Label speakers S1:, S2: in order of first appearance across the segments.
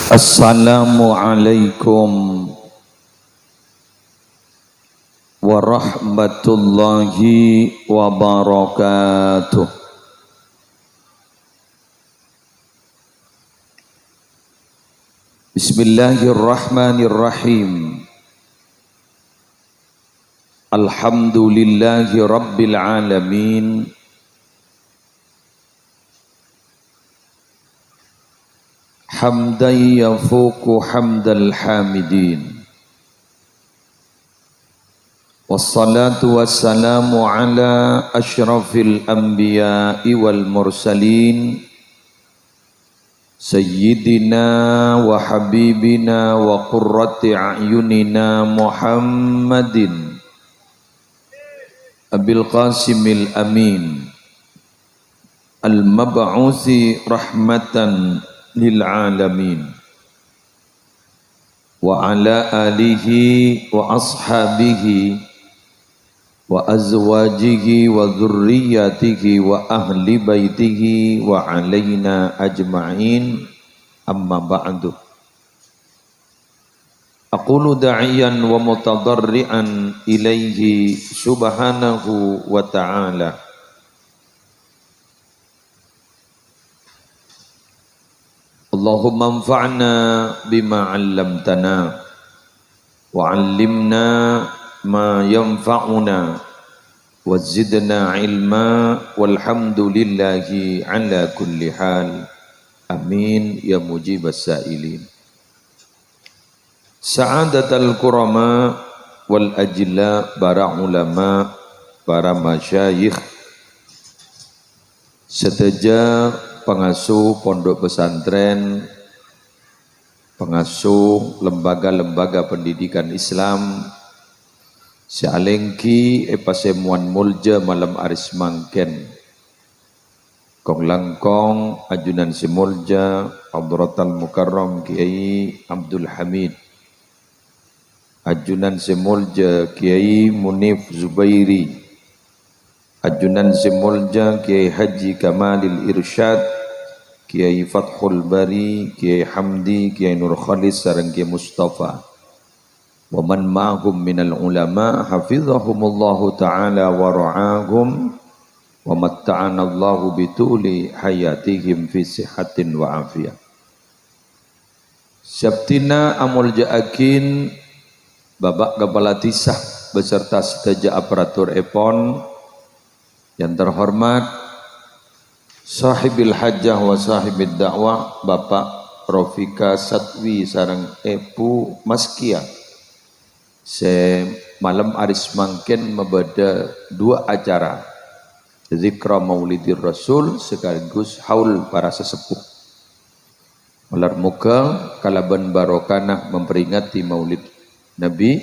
S1: Assalamualaikum warahmatullahi wabarakatuh. Bismillahirrahmanirrahim. Alhamdulillahi rabbil alamin. Hamdan yafuqu hamdal hamidin. Wassalatu wassalamu ala asyrafil anbiya'i wal mursalin Sayyidina wa habibina wa qurrati a'yunina Muhammadin Abil Qasimil Amin Al-Mab'uthi rahmatan lil alamin wa ala alihi wa ashabihi wa azwajihi wa dhurriyyatihi wa ahli baitihi wa alaina ajma'in amma ba'du. Aqulu da'iyan wa mutadarri'an ilaihi subhanahu wa ta'ala. Allahumma anfa'na bima 'allamtana wa 'allimna ma yanfa'una wa zidna 'ilma walhamdulillahi 'ala kulli hal. Amin ya mujibas sa'ilin. Sa'adatul kurama wal ajilla, para ulama, para masyayikh, seteja pengasuh pondok pesantren, pengasuh lembaga-lembaga pendidikan Islam, Sialengki epasemuan mulja malam aris mangken, kong langkong ajunan simulja Hadratal Mukarram Kiai Abdul Hamid, ajunan simulja Kiai Munif Zubairi, ajunan simulja Kiai Haji Kamalil Irsyad, Kiai Fathul Bari, Kiai Hamdi, Kiai Nur Khalis sareng Kiai Mustafa. Wa man ma'hum minal ulama hafizahumullahu ta'ala wa ra'ahum wa matta'ana Allahu bituli hayatihim fi sihatin wa afiyah. Syabtina amul ja'akin Babak Kepala Tisah beserta seteja aparatur EPON yang terhormat Sahibil Hajjah wa Sahibid Da'wah Bapak Rofika Satwi sareng Epu Maskia. Malam aris mangken membeda dua acara, Zikra Maulidir Rasul sekaligus haul para sesepuh. Ular muka kalaban barokanah memperingati Maulid Nabi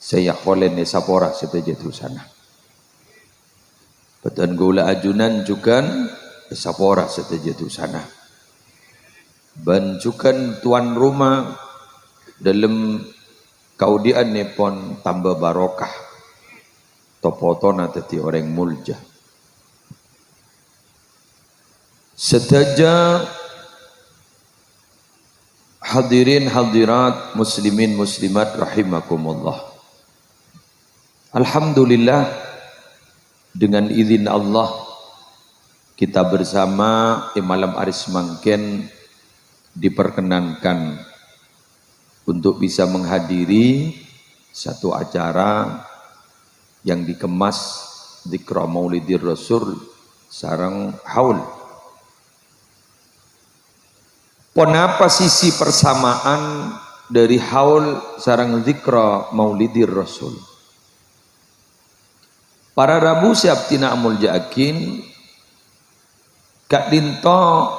S1: saya kholen sapora seteja sana. Betan gula ajunan juga sapora seteja sana. Bancukan tuan rumah dalam kaudian nepon tambah barokah. Topotona teti orang mulja. Seteja hadirin hadirat muslimin muslimat rahimakumullah. Alhamdulillah, dengan izin Allah kita bersama di malam aris mangken diperkenankan untuk bisa menghadiri satu acara yang dikemas Zikra Maulidir Rasul sareng haul. Ponapa sisi persamaan dari haul sareng Zikra Maulidir Rasul? Para Rabu siaptina amul ja'akin Kak Dinto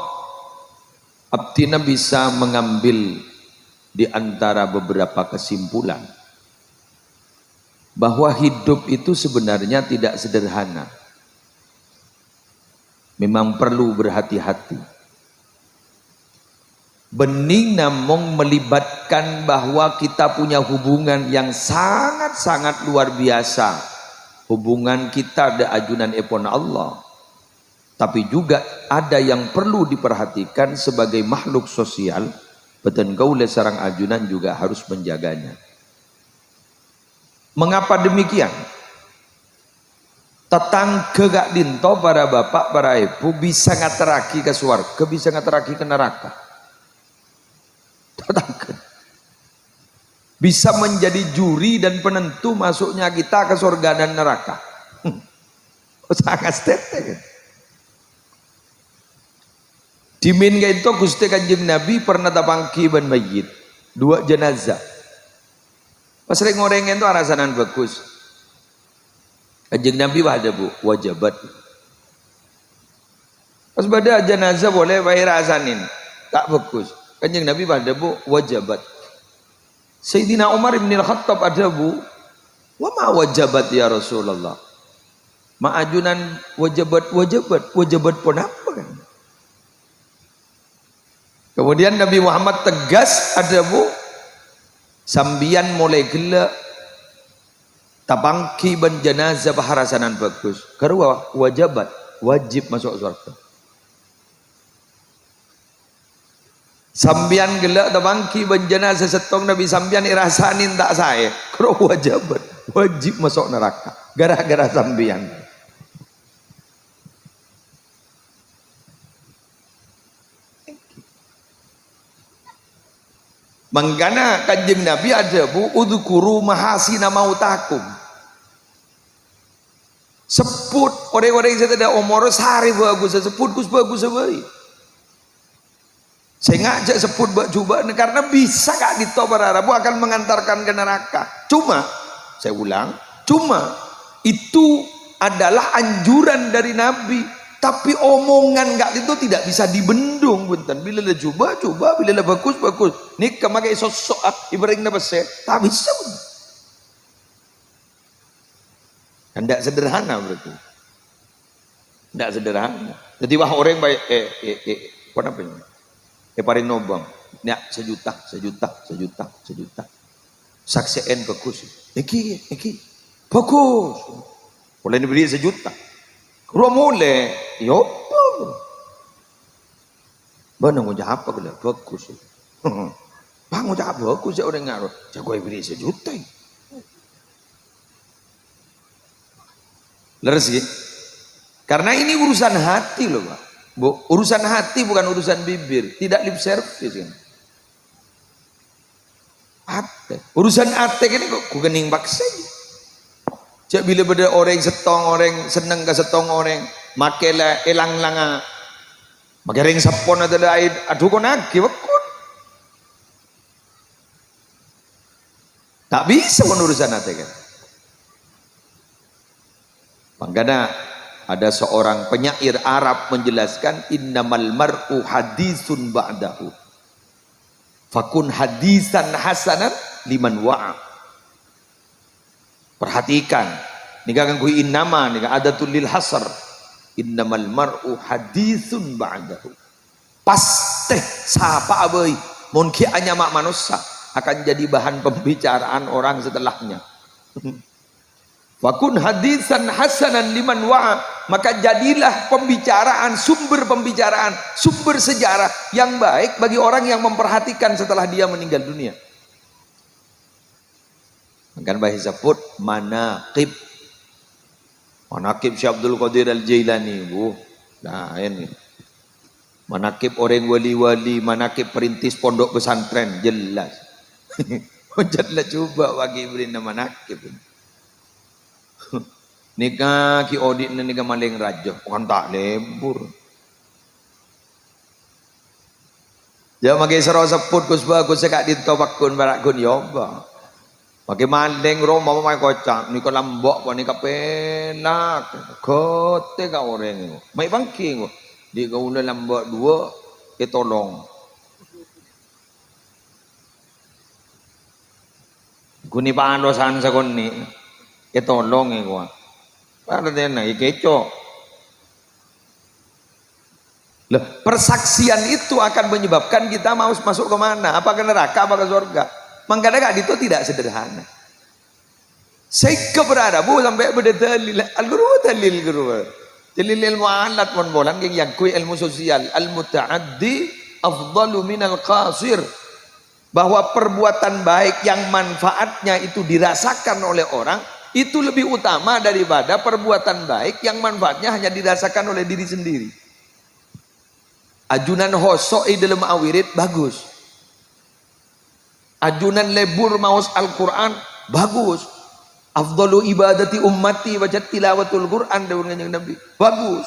S1: Abtina bisa mengambil di antara beberapa kesimpulan bahwa hidup itu sebenarnya tidak sederhana. Memang perlu berhati-hati. Bening namung melibatkan bahwa kita punya hubungan yang sangat-sangat luar biasa. Hubungan kita ada ajunan epon Allah. Tapi juga ada yang perlu diperhatikan sebagai makhluk sosial, Beten kaula sarang ajunan juga harus menjaganya. Mengapa demikian? Tetangga gak dinto para bapak, para ibu bisa ngateraki ke surga, bisa ngateraki ke neraka. Tetangga bisa menjadi juri dan penentu masuknya kita ke surga dan neraka. Sangat stetek. Dimin itu Gusti Kanjeng Nabi pernah tapangki ban mayit 2 jenazah. Pas ngoreng itu arasanan bagus. Kanjeng Nabi ada bu wajabat. Pas pada jenazah boleh bayar rasanin tak bagus. Kanjeng Nabi ada bu wajabat. Sayyidina Umar bin Al-Khattab ada bu. Wa ma wajabat ya Rasulullah. Ma'ajunan wajabat pun apa kan? Kemudian Nabi Muhammad tegas ada bu. Sambian mulai gelak tabangki ban jenazah baharasanan bagus. Karena wajabat, wajib masuk surga. Sambian gelak tabangki ban jenazah setong Nabi sambian irasanin tak saya. Karena wajabat, wajib masuk neraka. Gara-gara sambian. Mangkana Kanjeng Nabi ada bu udhkuru mahasina mautakum. Sebut orang-orang yang tidak umur sehari bagus, sebut kus bagus sebaik. Saya ngajak sebut coba karena bisa kak ditobar Arabu akan mengantarkan ke neraka. Cuma saya ulang, cuma itu adalah anjuran dari Nabi. Tapi omongan gak itu tidak bisa dibendung bunten. Bila lah coba, bila lah bagus. Nih kemakai sosok ibaratnya besar, tak bisa. Kan tidak sederhana berarti. Tidak sederhana. Jadi wah orang baik apa namanya? Paling nobang. Nih sejuta. Saksian bagus. Iki bagus. Boleh diberi sejuta. Kalau mulai, ya apa? Mana mau jawab apa kalau bagus? Bang mau jawab bagus ya orang ngaruh. Jago beri sejuta. Leres sih. Karena ini urusan hati loh, Pak. Urusan hati bukan urusan bibir. Tidak lip service kan. Ate. Urusan ate ini kok kening paksa. Cak bila beda orang setong orang seneng ke setong orang makela elang langa magereng sapon ada lain aduh kau nagi wakun tak bisa menurusan hati kan. Makanya ada seorang penyair Arab menjelaskan innamal mar'u hadisun ba'dahu fakun hadisan hasanan liman wa'a. Perhatikan, nika kan kui innama nika adatul lil hasr. Innamal mar'u hadisun ba'dahu. Pasti sapa abai mungkin hanya mak manusia akan jadi bahan pembicaraan orang setelahnya. Fakun hadisan hasanan liman wa'a, maka jadilah pembicaraan, sumber sejarah yang baik bagi orang yang memperhatikan setelah dia meninggal dunia. Kan bahasa sebut manaqib Syekh Abdul Qadir Al-Jailani bu. Nah ini manaqib orang wali-wali, manaqib perintis pondok pesantren jelas. Jelas coba bagi beri nama manaqib. Nikah ki audit nikah maling raja bukan tak lebur. Jangan pakai serau sebut kus sekak ditobakun barakun yoba. Pakai maling Roma mau kocak, ni kalau lambok pun ni kapenak, kote kau orang ni, mai bangking, di kau udah lambok 2, tolong. Guni pandosan sakon ni, tolong ni gua. Pada dia na, kecoh. Persaksian itu akan menyebabkan kita mau masuk ke mana? Apa ke neraka, apa ke surga? Makanya itu tidak sederhana. Saya keberada bu sampai berdalil al-guru dalil ilmu alat pun bolan yang kui ilmu sosial al-mutaaddi afdalu min al-qasir. bahwa perbuatan baik yang manfaatnya itu dirasakan oleh orang itu lebih utama daripada perbuatan baik yang manfaatnya hanya dirasakan oleh diri sendiri. Ajunan hosok dalam awirid bagus, ajunan lebur maus Al-Quran bagus, afdalu ibadati ummati wajat tilawatul Quran dengan Nabi bagus,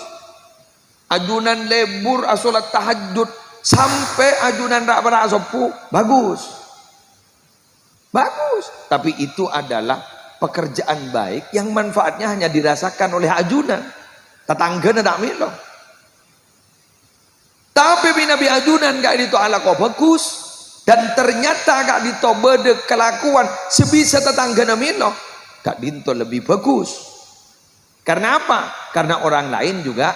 S1: ajunan lebur asolat tahajud sampai ajunan rak sopu bagus, bagus. Tapi itu adalah pekerjaan baik yang manfaatnya hanya dirasakan oleh ajunan, tetangga tidak milo. Tapi Nabi ajunan gak dito ala kau bagus, dan ternyata gak dito bede kelakuan sebisa tetangga milo, gak dito lebih bagus. Karena apa? Karena orang lain juga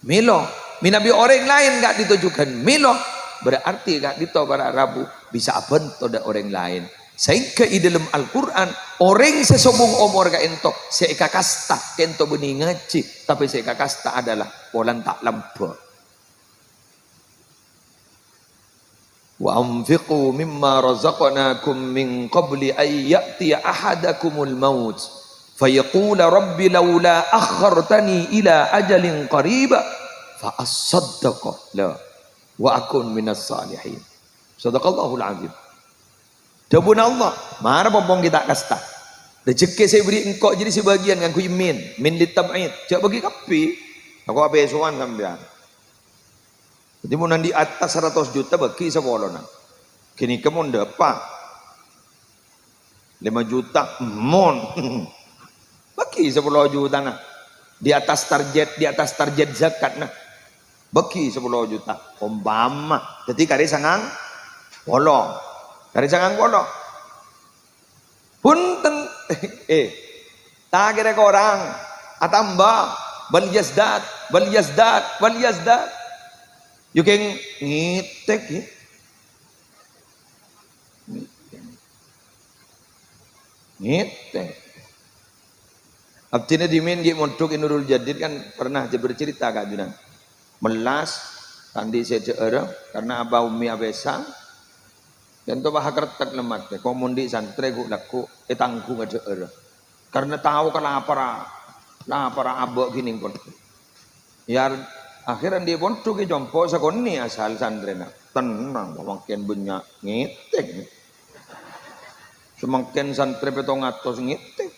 S1: milo. Minabi orang lain gak ditujukan milo, berarti gak dito para Rabu bisa bentuk da orang lain. Sehingga di dalam Al-Quran orang sesombong omor ka ento seika kasta kento benih ngaji, tapi seika kasta adalah orang tak lampu. Wa anfiqu mimma razaqnakum min qabli an ya'tiya ahadakumul maut fayaqula rabbi laula akhartani ila ajalin qariba fa asaddaqa la wa akun minas salihin. Sadaqallahul azim. Dabun Allah, mana pompong kita kasta. Rezeki saya beri engkau jadi sebagian kan ku min litab'id. Jak bagi kapi. Aku apa esuan sampean. Jadi mau nanti atas 100 juta bagi sebolona. Kini kamu ndepa 5 juta mon. Bagi 10 juta nah. Di atas target zakat nah. Bagi 10 juta. Umpama. Jadi kari sangang bolong. Kari sangang bolong. Punten tak kira orang atamba bal yazdat you can ngitek ya. Ngitek abtina dimin gi montuk Nurul Jadid kan pernah bercerita Kak Junan melas tandi sejeera karena abah umi abesa dan to bah kertek lemat ke komundi santre gu laku etangku ngajeera karena tahu kan lapar abok gini pun ya akhirnya dia pun tuh ke jompo sakoni asal sandrena tenang makin banyak ngitek semakin santre petong atos ngitek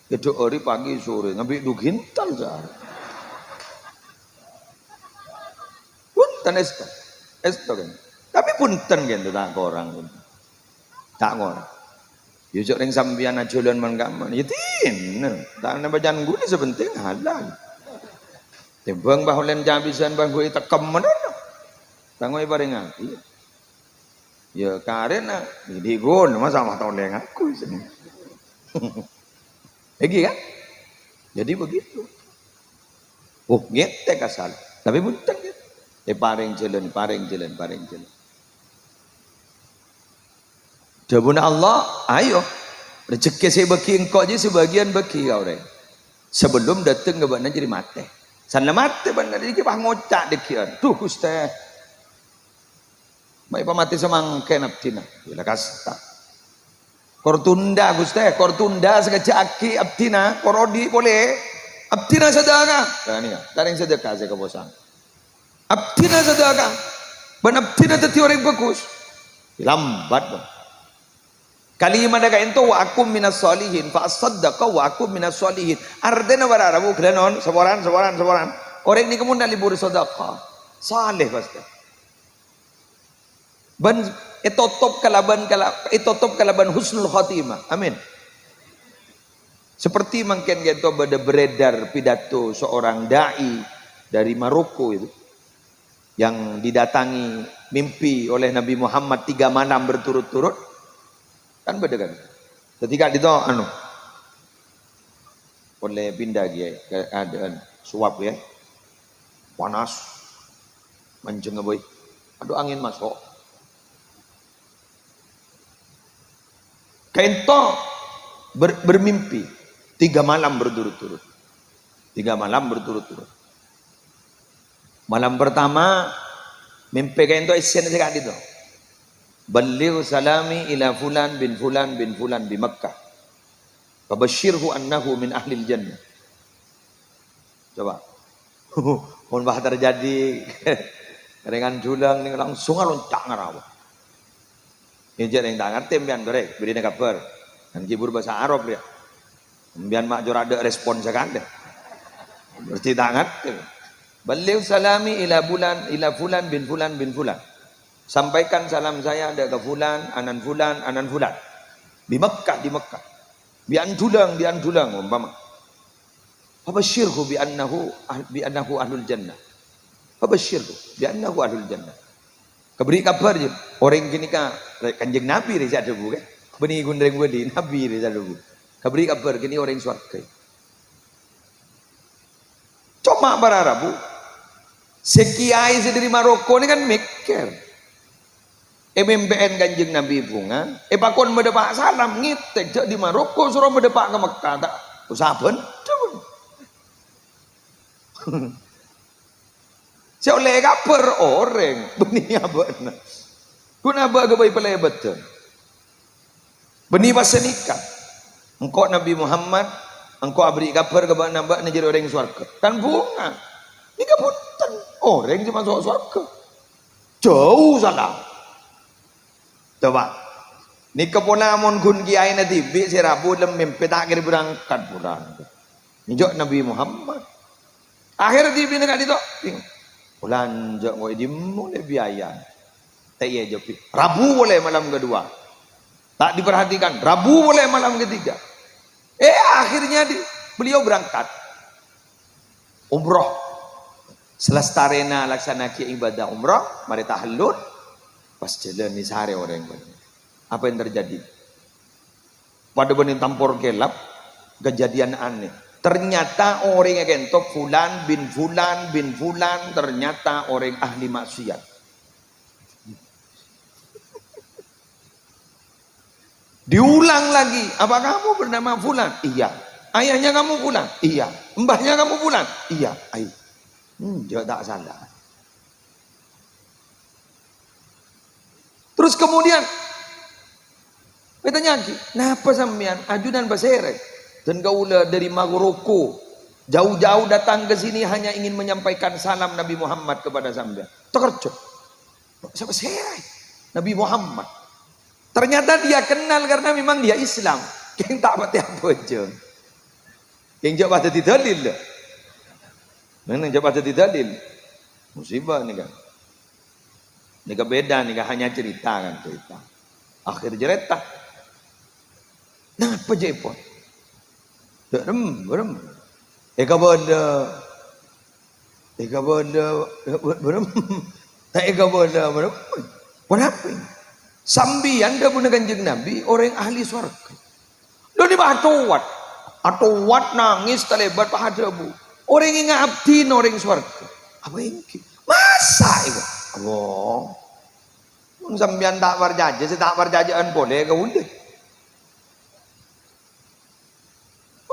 S1: itu hari pagi sore ngambil dugintal sah punten esto kan tapi punten gitu tak orang tak orang yusuk ring sampian ajulan manggaman yitin tak ada bacaan gue sebenting halal timbang bahulen jabisan bang gue tekem mana tangoi bareng aku ya karena di gon masa tahun yang aku sini lagi kan jadi begitu oh ngetek asal tapi punten gitu paring jalan Dabun Allah ayo rezeki saya bagi engkau aja sebagian bagi kau rek sebelum datang ke mana jadi mati sana mati benar jadi kita ngocak dekian tuh Gusti baik pamati semangken abdina bila kasta kortunda Gusti kortunda sekejaki abdina korodi boleh abdina sedekah kan ya taring sedekah saya kebosan abdina sedekah ban abdina tadi orang bagus lambat bang kalimat daga ento wa akum minas solihin fa asaddaqa wa akum minas solihin ardena bararabu klenon seboran orang ini kemudian libur sedekah saleh pasti ban etotop kalaban husnul khatimah amin seperti mungkin gitu beredar pidato seorang dai dari Maroko itu yang didatangi mimpi oleh Nabi Muhammad 3 malam berturut-turut kan beda kan ketika itu oleh pindah dia keadaan suap ya panas mancing boy aduh angin masuk kento bermimpi 3 malam berturut-turut malam pertama mimpi kento esen sekali itu Balligh salami ila fulan bin fulan bin fulan di Makkah. Fabashshirhu annahu min ahlil jannah. Coba. Mun bah terjadi dengan julang ni langsung loncat ngarawa. Ini jadi yang tak ngerti mbian korek, beri nak kabar. Dan kibur bahasa Arab dia. Mbian mak jor ada respon sekali. Berarti tak ngerti. Balligh salami ila fulan bin fulan bin fulan. Sampaikan salam saya ada ke fulan, anan fulan. Di Mekah. Bian tulang umpama. Fabashshirhu bi annahu ahlul jannah. Fabashshirhu bi annahu ahlul jannah. Kaberi kabar je. Orang kini kanjeng Nabi reza debu kan. Beni gundreng wedi Nabi reza debu. Kaberi kabar kini orang surga. Cuma berarabu. Sekiai dari Maroko ni kan mikir. MMPN kanjeng Nabi bunga. Pakon mendepak salam ngitek je di Maroko suruh mendepak ke Mekah tak usahakan. Saya oleh kabar orang benih apa na? Guna apa kebaik pelai betul. Benih pasal nikah. Engkau Nabi Muhammad, engkau abri kabar kepada nambah ni jadi orang surga. Kan bunga. Nikah pun orang je masuk surga. Jauh salah. Coba. Nikah pun amun kun kiai nanti bi si Rabu lemim petak kiri berangkat pulang. Nijok Nabi Muhammad. Akhir di bina kat itu. Bulan jok ngoi di mulai biaya. Tak iya jawab. Rabu boleh malam kedua. Tak diperhatikan. Rabu boleh malam ketiga. Akhirnya beliau berangkat. Umroh. Selestarena laksana ki ibadah umroh. Mari tahallul. Pas jalan ni sehari orang. Apa yang terjadi? Pada benih tampur gelap. Kejadian aneh. Ternyata orang yang kentok fulan bin fulan ternyata orang ahli maksiat. Diulang lagi, apa kamu bernama fulan? Iya. Ayahnya kamu fulan? Iya. Mbahnya kamu fulan? Iya. Dia tak salah. Terus kemudian bertanya lagi, kenapa sampean ajudan basere? Dan kaulah dari Maroko jauh-jauh datang ke sini hanya ingin menyampaikan salam Nabi Muhammad kepada sampean. Terkejut. Siapa serai? Nabi Muhammad. Ternyata dia kenal karena memang dia Islam. Yang tak pati apa aja. Yang jawab ada di dalil. Mana jawab ada di dalil? Musibah ni kan. Ni kan beda ni kan hanya cerita kan cerita. Akhir cerita. Nah apa je pun? Berem. Eka bola. Berem. Tak eka bola berem. Kenapa? Sambian dah guna kanjeng Nabi orang ahli surga. Lo ni bahatuat. Atuat nangis terlebat pahadabu. Orang yang ngabdin orang surga. Apa ini? Masa itu? Allah. Sambian tak berjaja, tak berjajaan boleh ke boleh.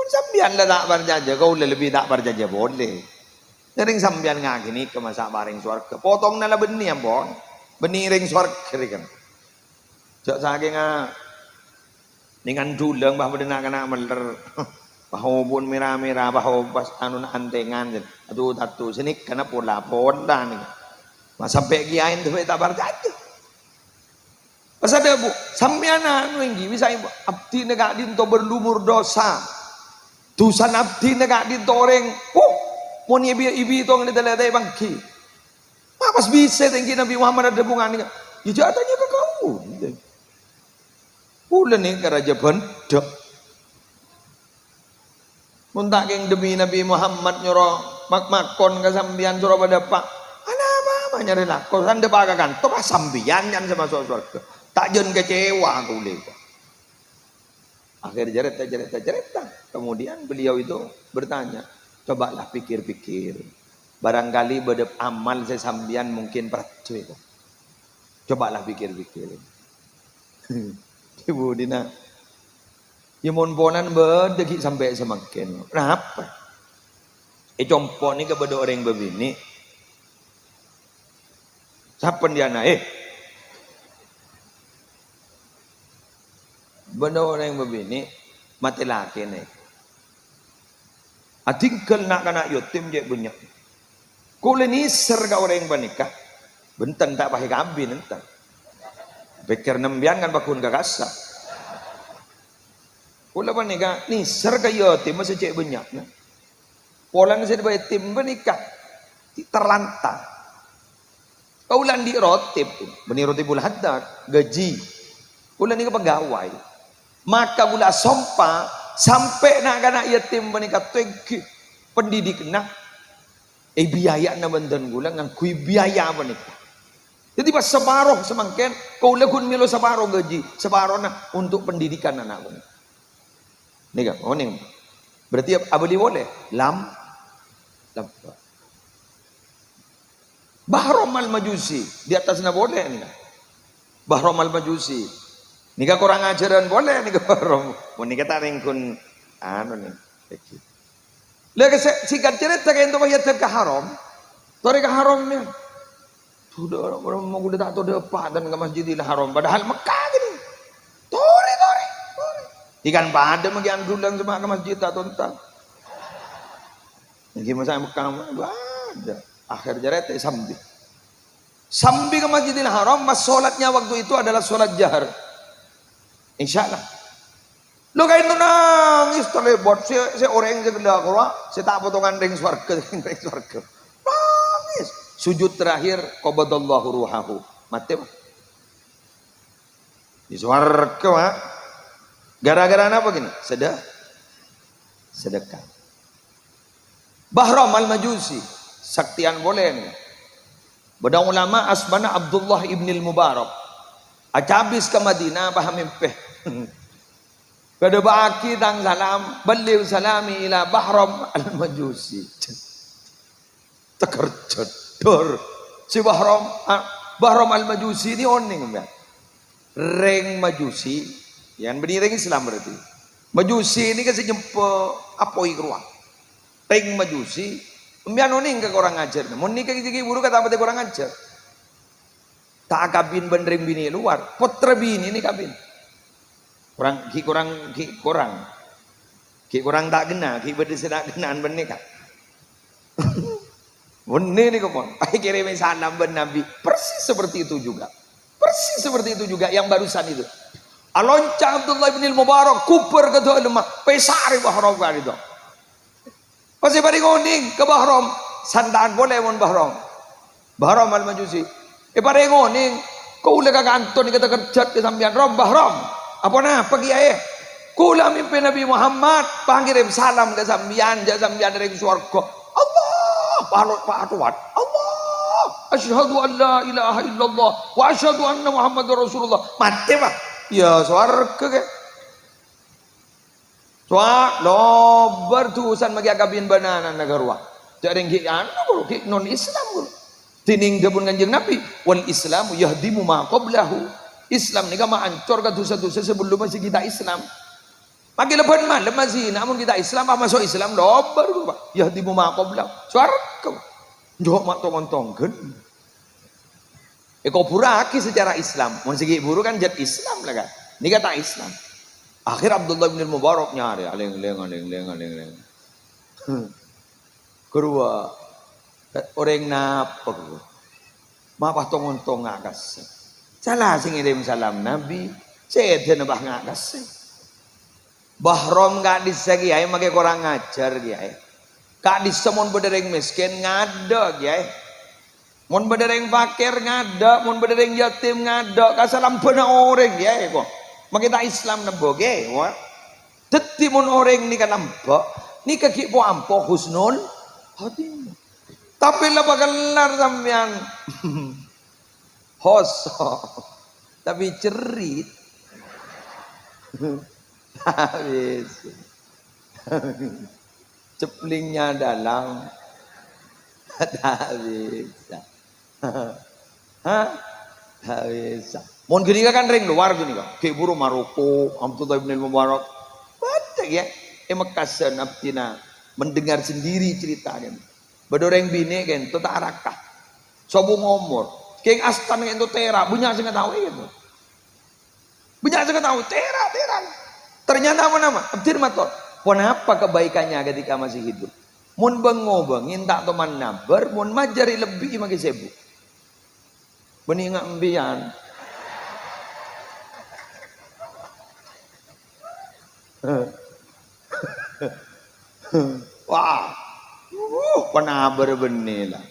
S1: Sambian lah tak berjaja, kau lebih tak berjaja boleh. Ring sambian ngak gini ke masa baring surga. Potong nala benih ampun. Benih ring surga kan. Jak saking dengan dulang bah bedenah kena meler. Bahawa pun merah-merah, bahawa pas anu antengan. Aduh tatu sini kena pola ni. Mas sampai kiain tu tak berjaja. Pas ada bu, sambian anu inggi bisa abdi negak dinto berlumur dosa. Tusan abdi negak dinto orang. Mau ni ibi itu nggak ada bangki. Pas bisa tinggi Nabi Muhammad ada bunga ni. Ya jatanya ke kau. Bulan ni keraja bendak. Muntak yang demi Nabi Muhammad nyuruh makon ke sambian suruh pada pak. Apa nyari lah. Kau sanda pagakan. Tu pas sambian yang sama surga. Tak jen kecewa aku lepas. Akhir cerita. Kemudian beliau itu bertanya, cobalah pikir-pikir. Barangkali bedep amal saya sambian mungkin percaya. Cobalah pikir-pikir. Ibu Dina, ya monponan berdegi sampai semakin. Kenapa? Compon ni kepada orang begini. Siapa dia nak? Benda orang yang begini mati laki nih. Atinggal nak kena yatim je banyak. Kule ni serga orang yang bernikah. Bentang tak pakai kabin entah. Bekir nembian kan bakun gagasa. Kule bernikah ni serga yatim masih cek banyak. Polan saya dibayar yatim bernikah terlantar. Kaulan di rotip, beni rotibul haddad gaji. Kule ni ke pegawai. Maka gula sompa sampai nak anak yatim menikah tegi pendidik nak biaya na bandan gula ngan kui biaya menikah. Jadi pas separuh semangken kau lekun milo separuh gaji separuh na untuk pendidikan anak gula. Nika, oh nih. Berarti abadi boleh lam. Bahrom al-Majusi di atasnya boleh nih. Bahrom al-Majusi. Nika kurang ajaran boleh nika Bahrom. Mau nika taring kun anu nih. Lihat singkat cerita kayak itu bayar ke haram. Tori ke haramnya. Sudah orang mau udah tak tahu depan dan ke Masjidil Haram padahal Mekah gini. Tori. Ikan pada magian dulang sama ke masjid tak tonton. Gimana saya Mekah ada. Akhir cerita sambil ke Masjidil Haram, mas sholatnya waktu itu adalah sholat jahar. Insya Allah. Lo kayak itu nangis terlebot. Saya orang yang segelah kurang. Saya tak potongan ring swarga. Nangis. Sujud terakhir. Qabadallahu ruhahu. Mati. Di swarga. Gara-gara apa gini? Sedekah. Bahram al-Majusi. Saktian boleh nih. Beda ulama asbana Abdullah ibnil Mubarak. Acabis ke Madinah paham impeh. Kada baki tang salam beliau salami ila Bahram al-Majusi. Tekerjat dor si Bahram al-Majusi ini oning ya. Reng Majusi yang berdiri Islam berarti. Majusi ini kasih jempe apa ikruah. Reng Majusi umbian oning ke kurang ajar. Mun nikah gigi buru kata apa kurang ajar. Tak kabin benereng bini luar, putra bini ini kabin. Kurang tak kena, ki berde sedak kenaan benika. Benih ni kau, ay kirim salam ben Nabi, persis seperti itu juga yang barusan itu. Alonca Abdullah bin Mubarak kuper ke doa lemah, pesari Bahram kali itu. Pasti bari ngoning ke Bahram, sandaan boleh mon Bahram al-Majusi. Pare ngoning, kau ulah kaganton ni kata kerjat ke sambian Bahram. Apa nah pagi ayah? Kula mimpi Nabi Muhammad pangirim salam ke sambian dari swarga. Allah, paatuat. Allah, asyhadu an la ilaha illallah wa asyhadu anna Muhammadar Rasulullah. Mati pak? Ya swarga ke. Soal lobar tuusan magi agabin banana nagarwa. Jadi ngi anu ki non Islam guru. Tining gabun kanjeng Nabi wal Islamu yahdimu ma qablahu. Islam ni kama ancor ka dosa-dosa sebelum masih kita Islam. Pagi leban malam masih namun kita Islam apa masuk Islam lobar guru Pak. Yahdimu ma qablahu. Swarga. Njok mak tong-tonggen. Eko puraki secara Islam. Mun segi buru kan jat Islam lah kan. Ni kata Islam. Akhir Abdullah bin Mubarak nyari aleng-leng. Kedua orang napa ko mapah tongon-tong ngakas salah sing ngirim salam Nabi seden bah ngakas Bahram gak disegi ay make kurang ngajar kiai kak disemon bedereng miskin ngada kiai mun bedereng fakir ngada mun bedereng yatim ngada kasalam beuna orang kiai kok makita Islam nembo kiai wa dadi mun orang ni kan nampak ni kaki po ampo husnul hati. Tapi lah bakalar sampean hoso tapi cerit habis ceplingnya dalam tak bisa tak bisa mohon gini kan ring luar gini kan kayak buru Maroko Abdullah bin Mubarak banyak ya emekasan abtina mendengar sendiri ceritanya. Bedoreng bini kan, itu tak arakah. Sobu ngomor, keng astan kan itu tera, punya sih nggak tahu itu. Banyak juga tahu terak. Ternyata apa nama? Abdir mator. Pon apa kebaikannya ketika masih hidup? Mun bengobengin tak teman nabar, mun majari lebih maki sebu. Benih ngambian. Wah, penabar benih lah.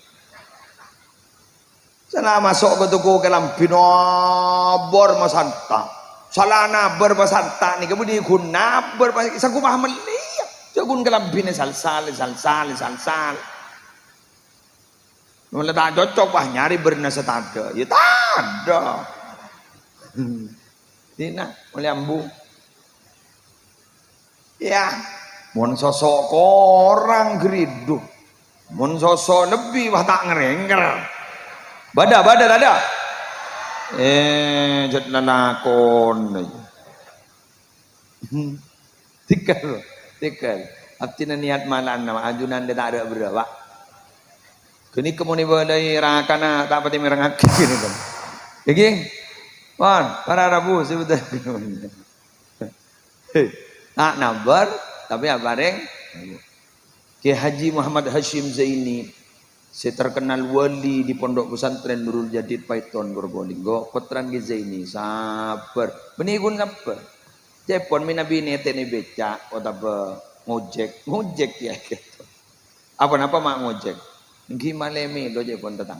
S1: Sana masuk ke tuku ke lampinobor masanta. Salah nabar masanta ni kemudian kun nabar pasal aku paham lihat. Jagun ke lampin salsal. Mula tak cocok pah nyari bernasa tada. Ya tak ada. Tina oleh ambu. Ya, mon sosok orang geridu. Mon sosok lebih wah tak ngerengger. Bada. Jatlah nakon. Tikal. Abtina niat malan nama ajunan dia tak ada berapa. Kini kemuni balai rakana tak pati merangak gini kan. Iki, para Rabu sebentar. Tak nabar tapi abareng. Kiai Haji Muhammad Hashim Zaini, si terkenal wali di pondok pesantren Nurul Jadid Paiton Probolinggo, Potran Zaini sabar. Benigun sabar. Cepon minabi nete ni beca otaba ngojek ya gitu. Apa-apa mak ngojek. Gimana lo cepon tetang.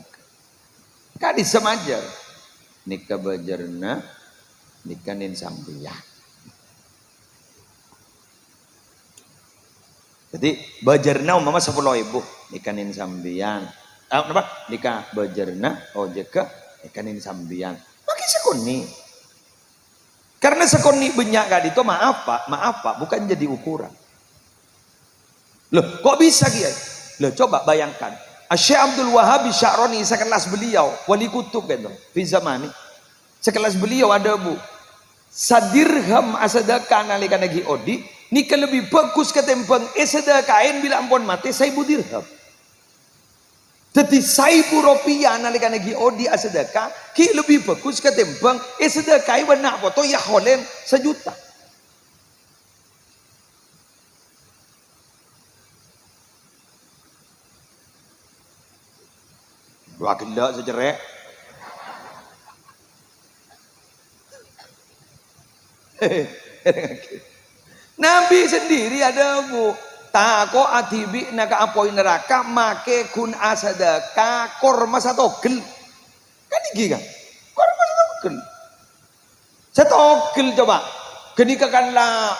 S1: Kadi semajar. Nikah bajarna nikanin sambiya. Jadi bajarna umpama 10.000 nikanin sambian. Apa? Nikah bajarna ojek ke nikanin sambian. Makin sekuni. Karena sekuni banyak kali itu maaf pak, bukan jadi ukuran. Loh, kok bisa Kiai? Loh, coba bayangkan. Syekh Abdul Wahhab Sya'roni sekelas beliau, wali kutub gitu, fi zamani. Sekelas beliau ada bu. Sadirham asadaka nalika nagi odi, nika lebih bagus ketempang esadakain bila ampun mati 1.000 dirham. Jadi 1.000 rupiah nalika nagi odi asadaka, ki lebih bagus ketempang esadakain benak foto ya holen 1 juta. Wah gila sejerek. Nabi sendiri ada bu. Tako atibi naka apoi neraka make kun asadaka korma satogel. Kan iki kan? Korma satogel. Satogel coba. Genikakanlah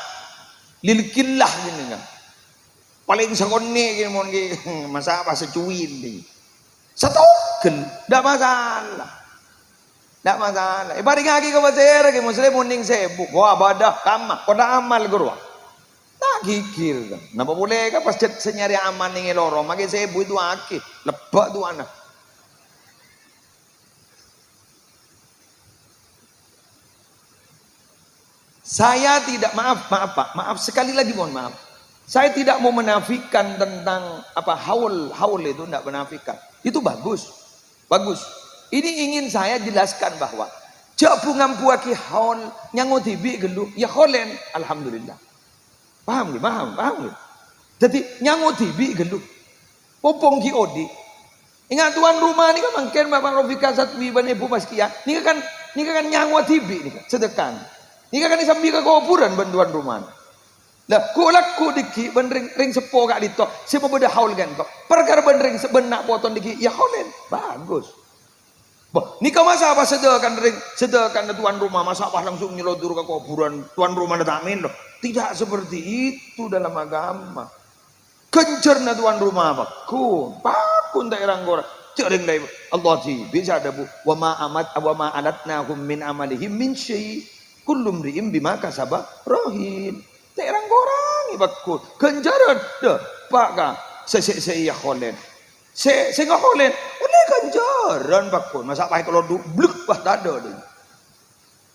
S1: lilkillah gini kan. Paling sakonni gini mon ki masa apa secuil ni. Satogel, ndak masalah. Ndak masalah. Ibaring lagi ke pasir ke muslim munding sebu. Wah badah kama, koda amal guru. Tak gigil kan. Napa boleh kan pas senyari aman ning loro, mage sebu itu aki, lebak tu anak. Saya tidak maaf Pak, maaf sekali lagi mohon maaf. Saya tidak mau menafikan tentang apa haul itu tidak menafikan. Itu bagus. Ini ingin saya jelaskan bahwa jabungan puaki haul nyango tibi gelu ya holen alhamdulillah. Paham. Jadi nyango tibi gelu. Popong ki odi. Ingat tuan rumah ni kan mungkin Bapak Rofika Satwi ban Ibu Paskia. Ni kan nyango tibi ni kan sedekah. Ni kan sambil ke kuburan bantuan rumah. Lah ku diki ben ring sepo kak dito. Siapa beda haul kan kok. Perkara ben ring sebenak potong diki ya holen bagus. Bah, ni kau masa apa sedekan tuan rumah masa apa langsung nyelodur ke kuburan tuan rumah datang loh. Tidak seperti itu dalam agama. Kencerna tuan rumah apa? Pakun daerah gora. Cering dari Allah sih bisa ada bu. Wa ma alatnahum min amalihim min syai. Kullum riim bima kasaba rohin. Daerah gorang ibakku. Kencaran dah pak ka. Saya holen. Saya nggak holen. Oleh kanjaran bakun. Masa apa kalau bluk bah dada deh.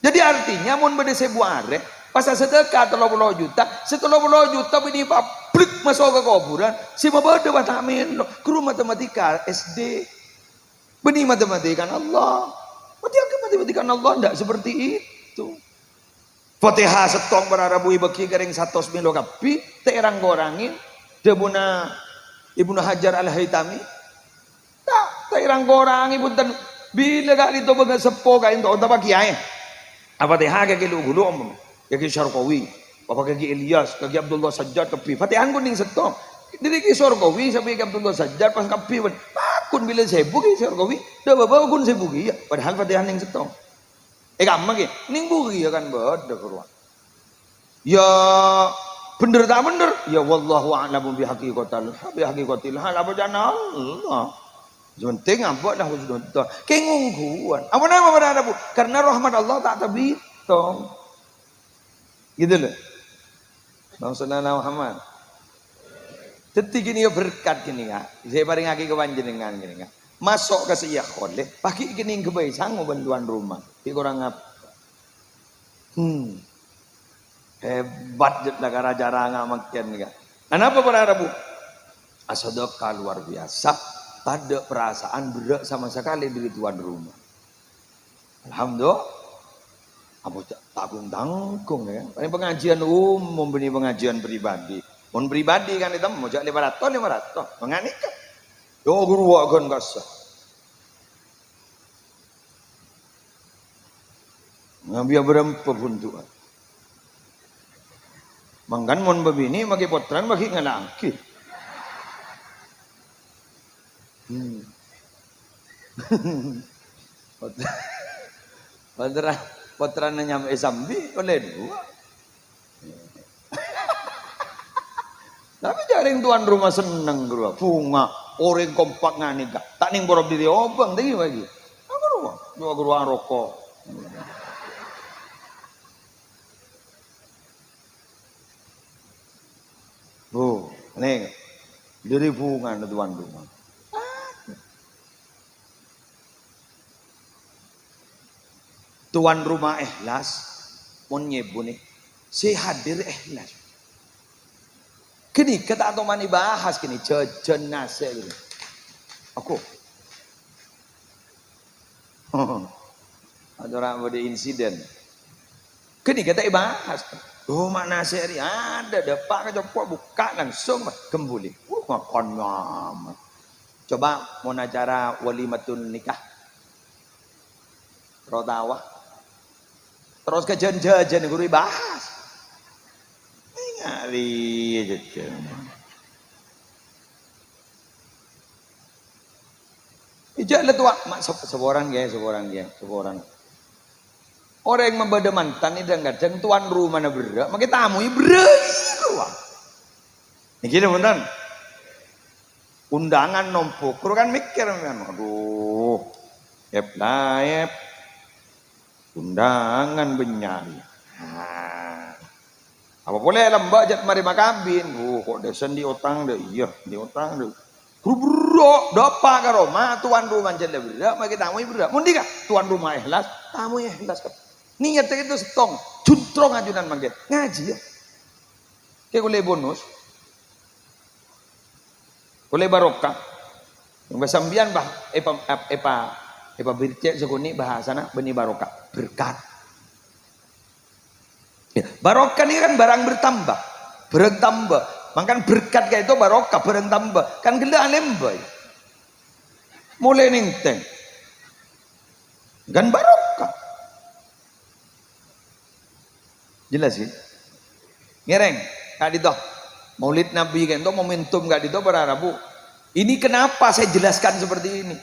S1: Jadi artinya mun bede sebuare pasal sedekah 30 juta, 30 juta bini pak bluk masuk ke kuburan, si bede bah tamin guru matematika SD. Beni matematika Allah. Matematika Allah enggak seperti itu. Fatihah setong para rabu ibeki kering 100 milo kapi terang gorangin debuna Ibnu Hajar Al-Haytami tak terang gorangi punten bila gak dito baga sepo kain to ta kiai apa Fatihah kaki lu gulu om kaki Syarqawi apa kaki Ilyas kaki Abdullah Sajjad kapi Fatihah kuning setong diri ki Syarqawi sampai kaki Abdullah Sajjad pas kapi pakun bila sebu ki Syarqawi dah bawa kun sebu ki ya padahal Fatihah ning setong kamu ki ning bugi ya kan beda keruan. Ya bener tak bener? Ya wallahu a'lamu bihaqiqatil hal apa jana Allah. Penting apa dah husnul dzan. Kengungguan. Apa nama pada Bu? Karena rahmat Allah tak terhitung. Gitu loh. Maksudnya Muhammad. Detik ini ya berkat gini ya. Saya paling lagi ke panjenengan gini ya. Masuk ke siyah oleh pakai gini kebaik sanggup bantuan rumah di kurang apa hebat jet negara jarang makin kan kenapa para Rabu asadaqah luar biasa tak ada perasaan berat sama sekali dari tuan rumah alhamdulillah apa tanggung tanggung ya ini pengajian umum ini pengajian pribadi mon pribadi kan itu mau jak 500 menganikan yo guru akan kasar ngabia berempa buntuan mangkan mon babini maki potran maki ngalaki potran nyampe sambi oleh dua tapi jaring tuan rumah seneng gua bunga orang kompak ngani gak tak ning borob diri obang tadi lagi apa rumah dua guru rokok nih dari bunga tuan rumah tuan rumah ikhlas mon nyebu nih si hadir ikhlas kini kita atau mani bahas kini jajan nasi gitu. Aku ada orang ada insiden kini kita bahas rumah nasi ada depan coba buka langsung kembali makan nyaman coba mau acara walimatun nikah rotawa terus ke jajan guru bahas ngali jajan ijak letua mak seorang orang yang membeda mantan ini kadang tuan rumah na berak makai tamu ini berak ini gini beneran undangan nombok kru kan mikir aduh laep undangan benyari apa boleh lembak jat mari makabin kok desen di utang deh iya di utang deh bro dopa karo ma tuan rumah jat berak makai tamu ini berak mundi kah tuan rumah ikhlas tamu ikhlas kan niat itu setong juntrong ajunan manggil ngaji ya kayak boleh bonus boleh barokah yang basambian bah epa bircek sekuni bahasana beni barokah berkat ya, barokah ini kan barang bertambah makan berkat kayak itu barokah barang tambah kan gila lembay mulai ninteng kan barokah jelas sih ngereng kak dito maulid nabi kan itu momentum kak dito para Rabu ini kenapa saya jelaskan seperti ini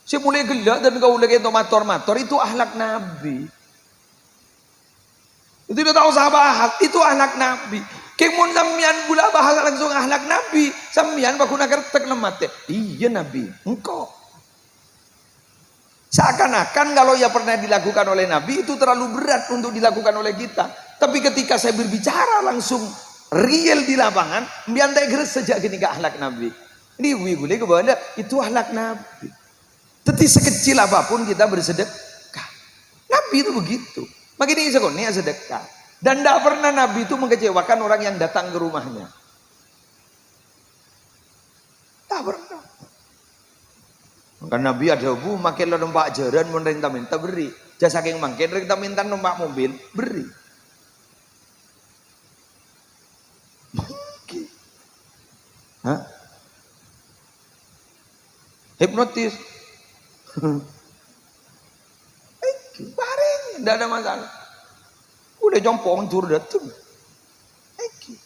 S1: saya mulai gelak dan kau lagi itu mator itu akhlak nabi itu tidak tahu sahabat itu akhlak nabi kemun sambian gula bahas langsung akhlak nabi sambian bakuna kertek lemate iya nabi engkau seakan-akan kalau ya pernah dilakukan oleh nabi itu terlalu berat untuk dilakukan oleh kita tapi ketika saya berbicara langsung real di lapangan biantai geres sejak gini ke akhlak nabi ini boleh kepada itu akhlak nabi tetapi sekecil apapun kita bersedekah nabi itu begitu makanya ini sedekah dan tidak pernah nabi itu mengecewakan orang yang datang ke rumahnya tak pernah maka nabi ada makin numpak jaran menerintah minta beri jasa saking makin kita minta numpak mobil beri hipnotis. Bareng, tidak ada masalah. Udah jompong tur datang.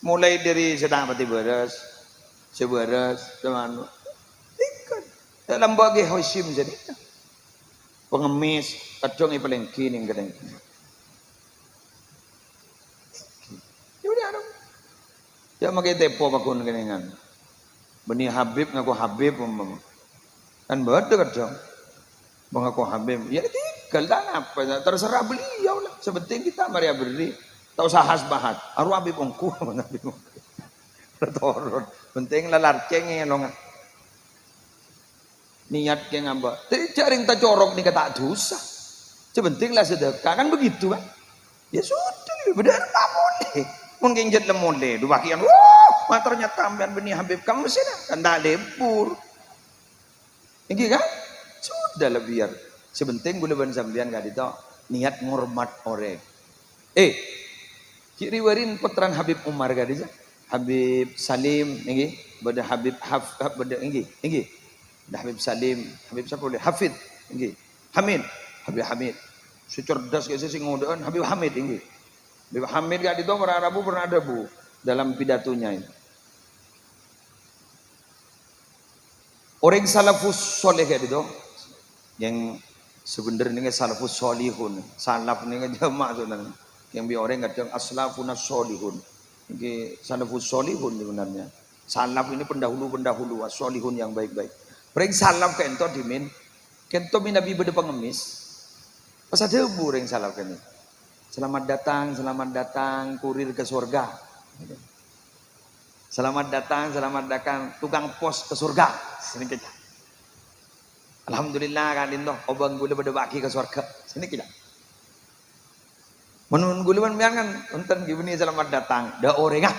S1: Mulai dari sedang pati beres, seberes, teman. Ikan dalam bagi hosim jadi pengemis, kadang paling kini kadang. Ya udah dong. Ya makai tepo bakun keningan. Beni Habib ngaku Habib kan betul kadang. Mengaku Habib, ya tinggal dan apa, terserah beliau lah. Sebenting kita mari beri, tak usah hasbahat. Aru Habib ongku, Habib ongku. Tertorot, penting lalar cengeng lo nggak. Niat ke ngamba, tapi jaring tak corok nih kata dosa. Sebenting lah sedekah kan begitu kan? Ya sudah, benar tak boleh. Mungkin jet lemole, dua kian, wah, ternyata tambahan benih Habib kamu sih kan tak lebur. Ini kan? Sudah lah biar sebenting boleh ban sambian gak itu niat ngormat orang. Kiri warin putran Habib Umar gak itu? Habib Salim, ini, beda Habib beda ini, Habib Salim, Habib siapa boleh? Hafid, ini, Hamid, Habib Hamid. Secerdas kayak sih ngodean Habib Hamid ini. Habib Hamid gak itu pernah Rabu pernah ada bu dalam pidatonya ini. Orang salafus soleh kayak itu. Yang sebenarnya salafus solihun, salaf ini jamaah tu nang, yang bi orang kadang aslafuna solihun, ini salafus solihun sebenarnya. Salaf ini pendahulu solihun yang baik-baik. Mereka salaf ke ento dimin, ke ento min nabi berde pengemis, pas ada bureng salaf ini. Selamat datang kurir ke surga. Selamat datang tukang pos ke surga. Sini kita. Alhamdulillah kan itu obang gula pada baki ke surga. Sini kita. Menun gula man kan untan gini selamat datang. Da orang ah.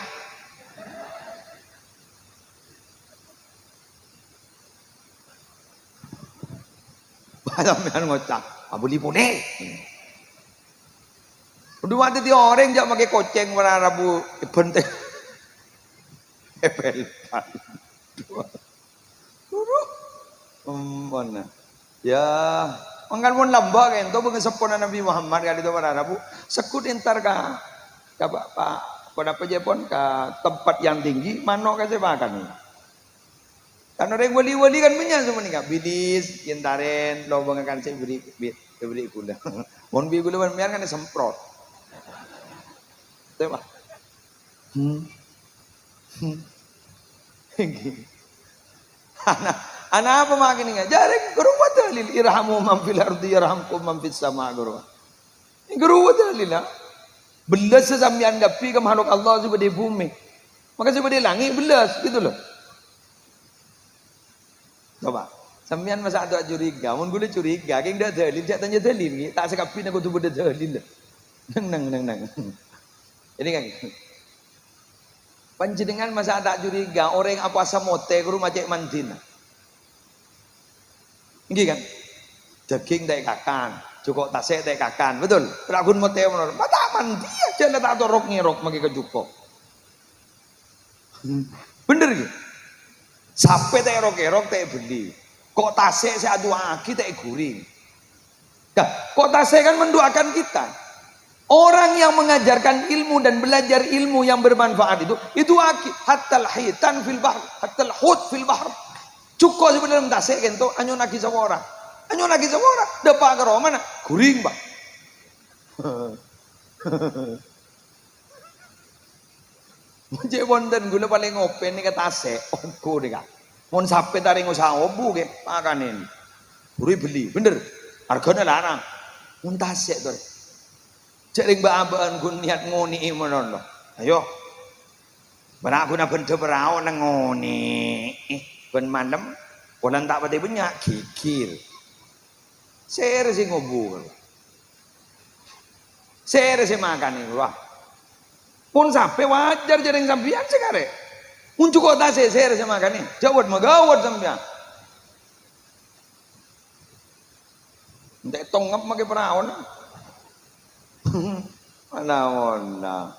S1: Balam kan ngocak. Abuli pune. Udah mati dia orang jak pakai koceng warna Rabu penting. Epel. Mana? Ya, angkan pun lambak kan, tu bukan sempurna Nabi Muhammad kali itu pada Rabu. Sekut entar ka pada pejepon ke tempat yang tinggi, mana kasih makan. Kan orang wali-wali kan punya semua ni kan, bidis, yentaren, lobang akan saya beri gula. Mohon beri gula biar kan semprot. Tahu tak? Anak apa makin ini? Jarang geruwa dalil irhamu man fil ardi yarhamkum man fis sama geruwa. Ini geruwa dalil lah. Belas sampean gapi ke makhluk Allah seperti bumi. Maka seperti langit belas gitu loh. Coba. Sampean masa ada curiga, mun boleh curiga, keng dah dalil, jak tanya dalil ni, tak sekapin aku tu benda dalil. Nang. Ini kan. Panjenengan masa tak curiga, orang apa samote ke rumah cek mantin. Ini kan, daging tak kakan, cukup tasek tak kakan, betul? Pelagun mote menurut, mata mandi aja lah tak torok ngerok magi ke cukup. Bener gitu. Sampai tak erok tak beli. Kok tasek saya adu aki tak guring. Nah, kok tasek kan mendoakan kita. Orang yang mengajarkan ilmu dan belajar ilmu yang bermanfaat itu aki. Hatta hitan fil bahr, hatta hut fil bahr. Cukup sebenarnya tasek kento anyo lagi sama orang. Depak ke mana? Guring, Pak. Cek wonten gula paling open nih kata tasek, ogo nih kak. Mon sampai taring usaha obu ke makanin. Buri beli, bener. Harganya larang. Mon tasek tuh. Cering mbak-mbakan gun niat ngoni menon loh. Ayo. Benak guna bentuk berau nang ngoni. Ben malam, orang tak pati banyak kikir. Share sih ngobul. Share sih makan ini wah. Pun sampai wajar jaring sampian sekarang. Muncul kota share sih makan ini. Jawat magawat sampian. Ndak tongap pakai perawan. Mana.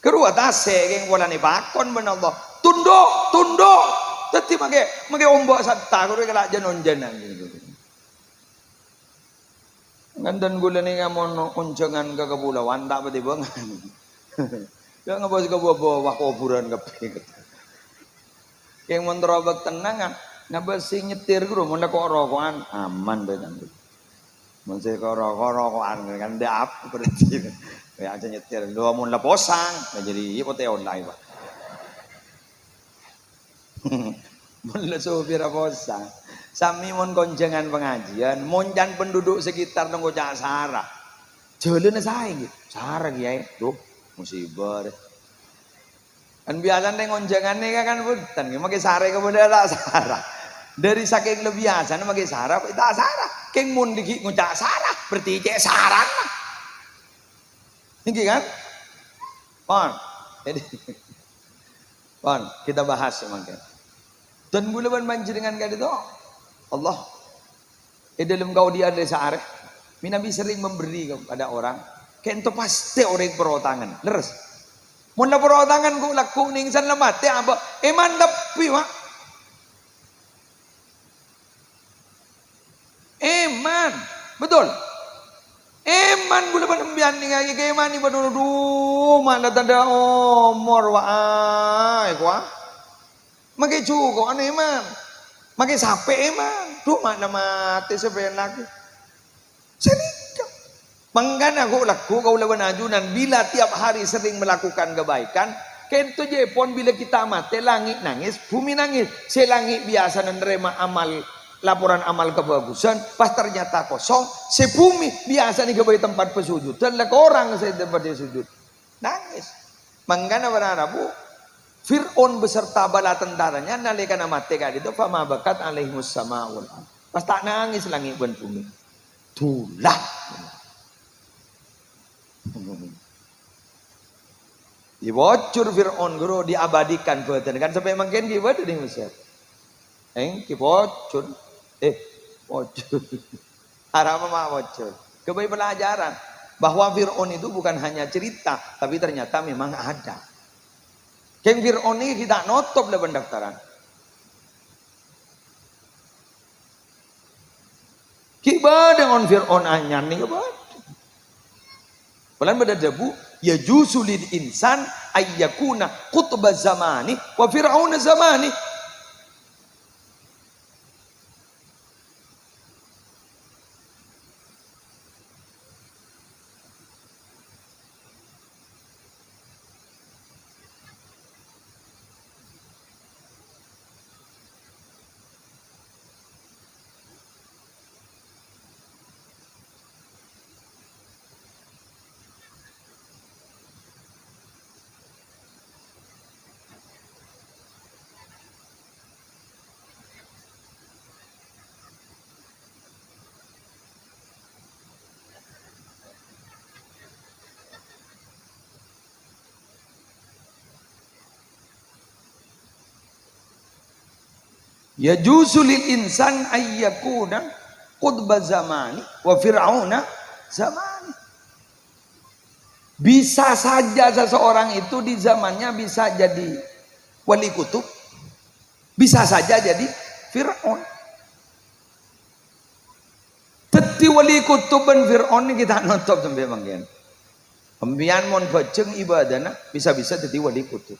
S1: Kerua tase geng wala ni bakon ben Allah. Tunduk. teti make ombak satta ko kala janon janan gitu. Ngandan gula ni ngamon unjangan ke kepulauan tak pati bangan. Ya ngabos ke bawa kuburan kepe. Yang menterobak tenangan, ngabos sing nyetir guru mun kok rokokan aman bae nanti. Mun sing rokokan kan ndap berarti. Ya aja nyetir, lo mun leposang, jadi ipote online, Pak. Mun le sopir posang. Sami mon konjengan pengajian, monjan penduduk sekitar nunggu cak sarah. Jalan saya gitu, sarah kiai, tuh musibah. Kan biasa neng konjengan nih kan bukan, makai sarah kemudian tak sarah. Dari saking lebih biasa, makai sarah, tak sarah. Keng mun dikit ngucak sarah, berarti cek sarah. Ini kan, pon, jadi, pon kita bahas semakin. Dan bulan panjenengan kali itu. Allah dalam kau dia ada searah Nabi sering memberi kepada orang kento pasti orang perotangan leres mun perotangan ku laku ningsan lemate apa eman tapi mak eman betul eman gula panembian ning ke eman ni padudu mana tanda omor wa ai kwa mage cuko ane eman makai sampai emang, tuh mana mati sebenarnya lagi. Sedikit. Mengana kau laku kau lawan ajunan bila tiap hari sering melakukan kebaikan, kento jepon bila kita mati langit nangis, bumi nangis. Selangit biasa menerima amal laporan amal kebagusan, pas ternyata kosong. Sebumi biasa nih kebaik tempat pesujud. Dan lek orang saya tempat sujud nangis. Mengana pada bu. Fir'aun beserta bala tentaranya nalikan mati kali itu fama bakat alaihimus samaul. Pas tak nangis langit dan bumi. Tulah. Dibocor Fir'aun guru diabadikan buatan kan sampai makin dibuat di Mesir. Dibocor. Bocor. Haram mah bocor. Kebaik pelajaran bahwa Fir'aun itu bukan hanya cerita tapi ternyata memang ada. Keng Fir'aun ini kita notop le pendaftaran. Kiba dengan Fir'aun anyan nih kiba. Pelan pada debu ya jusulil insan ayyakuna qutba zamani wa fir'aun zamani. Ya jusulil insan ayyakuna qutba zamani wa fir'auna zamani. Bisa saja seseorang itu di zamannya bisa jadi wali kutub, bisa saja jadi Fir'aun. Teti wali kutub dan Fir'aun ini kita nonton sampai manggen. Pembian mon bajeng ibadahna bisa-bisa jadi wali kutub.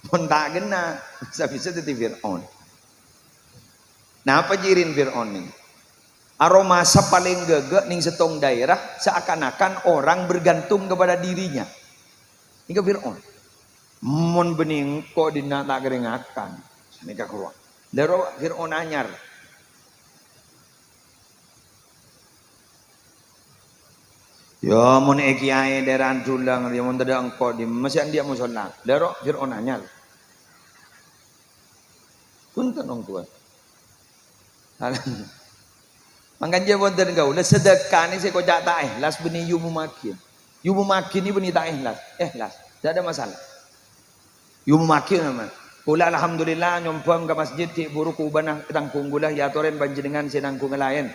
S1: Mon tak kena bisa-bisa jadi Fir'aun. Nah apa jirin Fir'aun ini? Aroma paling gegek ning setong daerah seakan-akan orang bergantung kepada dirinya. Ini Fir'aun. Mon bening kok dina tak keringakan. Nika keluar. Daro Fir'aun anyar. Ya mon kiai daerah dulang dia mon tada engko di masih dia musola. Daro Fir'aun anyar. Punten orang tua. Mangkan dia wonten kau, les sedekah ni saya kojak tak ikhlas benih yumu makin. Yumu makin ni benih tak ikhlas. Ikhlas, tidak ada masalah. Yumu makin nama. Kula alhamdulillah nyompam ke masjid ti buru kubana tangkung gula ya toren panjenengan senangkung lain.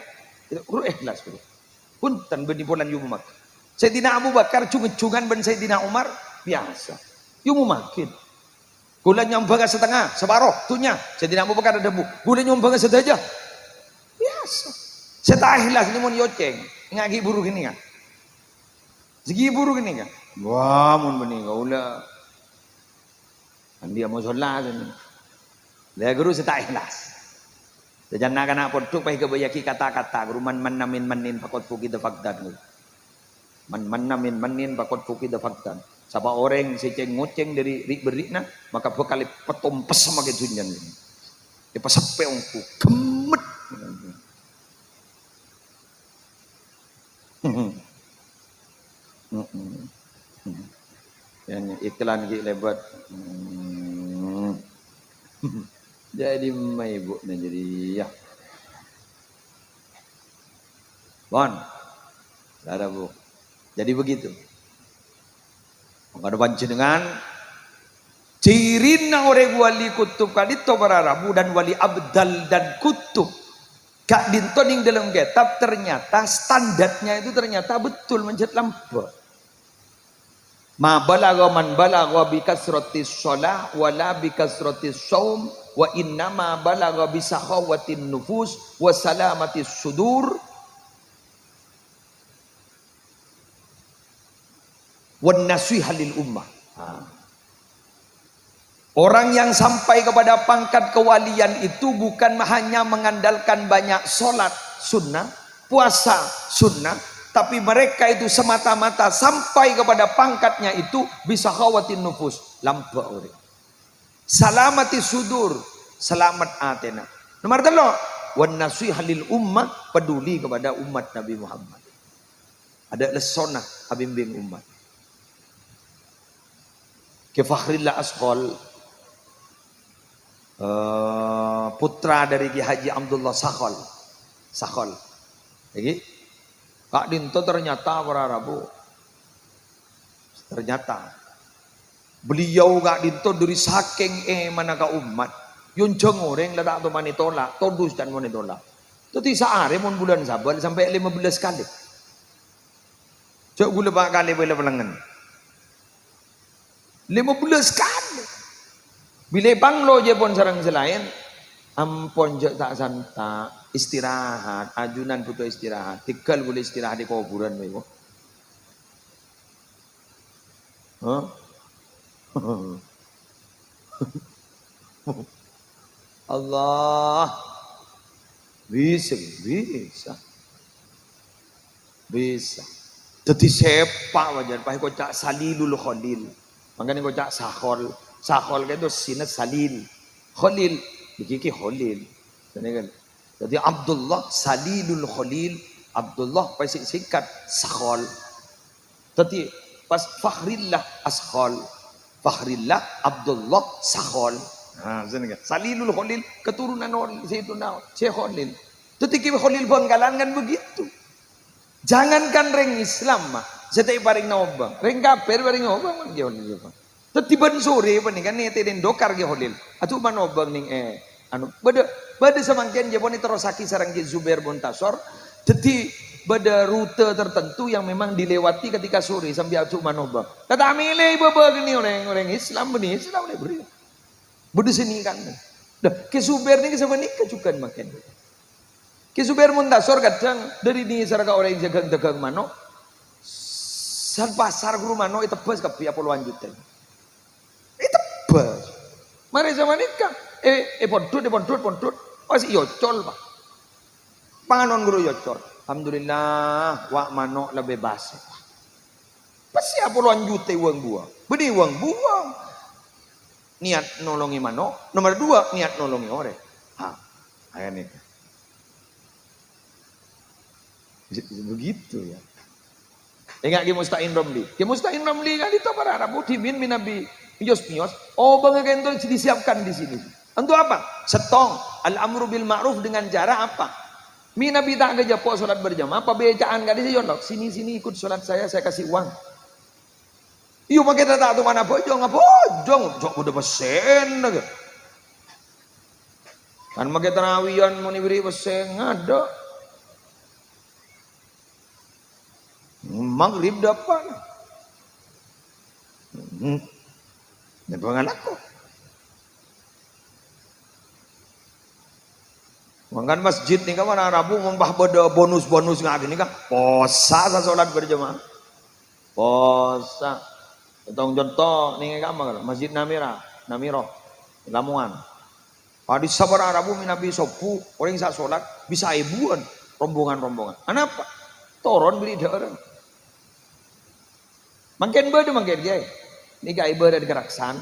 S1: Itu ikhlas bro. Punten benih bulan yumu makin. Sayyidina Abu Bakar cungan ben Sayyidina Umar biasa. Yumu makin. Gula nyumbang setengah, separuh, tuhnya. Saya tidak mau pakai debu. Gula nyumbang sedaja. Biasa. Saya tak ikhlas ini mau yoceng. Ngagi buru gini kan. Segi buru gini kan. Wah, mun benih gula. Dia mau sholat ini. Dia guru saya tak ikhlas. Jangan nak poduk pai kebayaki kata-kata guru man namin manin pakot fuki defakdan. Man namin manin pakot fuki defakdan. Sapa orang seceng ngoceng dari berikna maka bekali petompes sama ketunjan ini. Dia pasape ongku kemet. Yang iklan ki lebat. Jadi mai bu na jadi ya. Bon. Ada bu. Jadi begitu. Maka depan jenengan cirina orang wali kutub kadito para rabu dan wali abdal dan kutub kak dintoning dalam kitab ternyata standarnya itu ternyata betul menjadi lampu. Ma balagha man balagha bi kasratis shalah wala bi kasratis shaum wa inna ma balagha bi sakhawatin nufus wa salamatis sudur wan nasiha lil ummah. Orang yang sampai kepada pangkat kewalian itu bukan hanya mengandalkan banyak sholat sunnah, puasa sunnah, tapi mereka itu semata-mata sampai kepada pangkatnya itu bisa khawatin nufus, lampa orang. Salamati sudur, selamat atena. Nomor 3, wan nasiha lil ummah, peduli kepada umat Nabi Muhammad. Ada lesona habimbing umat. Ke Fakhrillah Asqal, putra dari Ki Haji Abdullah Sakhal. Lagi Kak Dinto ternyata para Rabu. Ternyata beliau Kak Dinto dari saking manaka umat. Yun jengoreng letak tu manitolak, todus dan manitolak. Tapi sehari mun bulan Saban sampai 15 kali. Cok gula pak kali boleh pelengan. 15 kali. Bila panglo je pun sarang selain, ampun je tak santa istirahat, ajunan butuh istirahat. Tinggal boleh istirahat di kuburan bego. Huh? Allah bisa. Jadi sepak wajar pakai kocak salilul khalil. Makanya kocak sahol kan itu sinat salil. Khalil begini khalil. Jadi Abdullah salilul khalil. Abdullah pasti singkat sahol. Jadi pas Fakhrillah Askhal. Fakhrillah Abdullah Sahol. Salilul Khalil keturunan Sayyidina Syekh Khalil. Ketika Khalil Bangkalan kan begitu. Jangankan reng Islam mah, setiap paring nobang, reng kafir paring nobang man ge Khalil. Tetiban sore pa ni kan ni teden dokar ge Khalil. Atu manobang ning anu bada samangken je pon terosaki sareng ge Zubair bin Tasor. Jadi pada rute tertentu yang memang dilewati ketika sore sampai atu manobang. Kata amile baba gini orang Islam beni Islam le beri. Budi sini kan. Dah ke Zubair ni sama nikah juga makan. Ke Zubair Muntasor kadang dari ni saraka orang dagang mano. San pasar guru mano itu tebas ke pia puluhan juta. Itu tebas. Mari sama nikah. Pondut. Masih yocol pak. Panganon guru yocol. Alhamdulillah wak mano lebih basi. Pasti puluhan juta uang buang. Beri uang buang. Niat nolongi mano. Nomor 2 niat nolongi orang. Ayah nih. Begitu ya. Ingat Ki Musta'in Romli. Ki Musta'in Romli kan itu para Arab Timin bin Nabi Mios. Oh bangga itu disiapkan di sini. Untuk apa? Setong al-amru bil ma'ruf dengan cara apa? Nabi tak kejapok sholat berjamaah. Apa becaan gak di sini ikut sholat saya kasih uang. Iyo pakai tak tu mana bojong jok udah pesen lagi. Kan pakai terawian mau diberi pesen ada. Maghrib dapat. Ini pengen aku. Mangkan masjid nih kan mana Rabu membah beda bonus-bonus nggak gini kan posa salat berjamaah posa contoh nih kan masjid Namiro Lamongan hadis sabar Rabu minabi sopu orang saat sholat bisa ibuan rombongan kenapa toron beli orang makin beda makin dia ini gak ibadah di Keraksan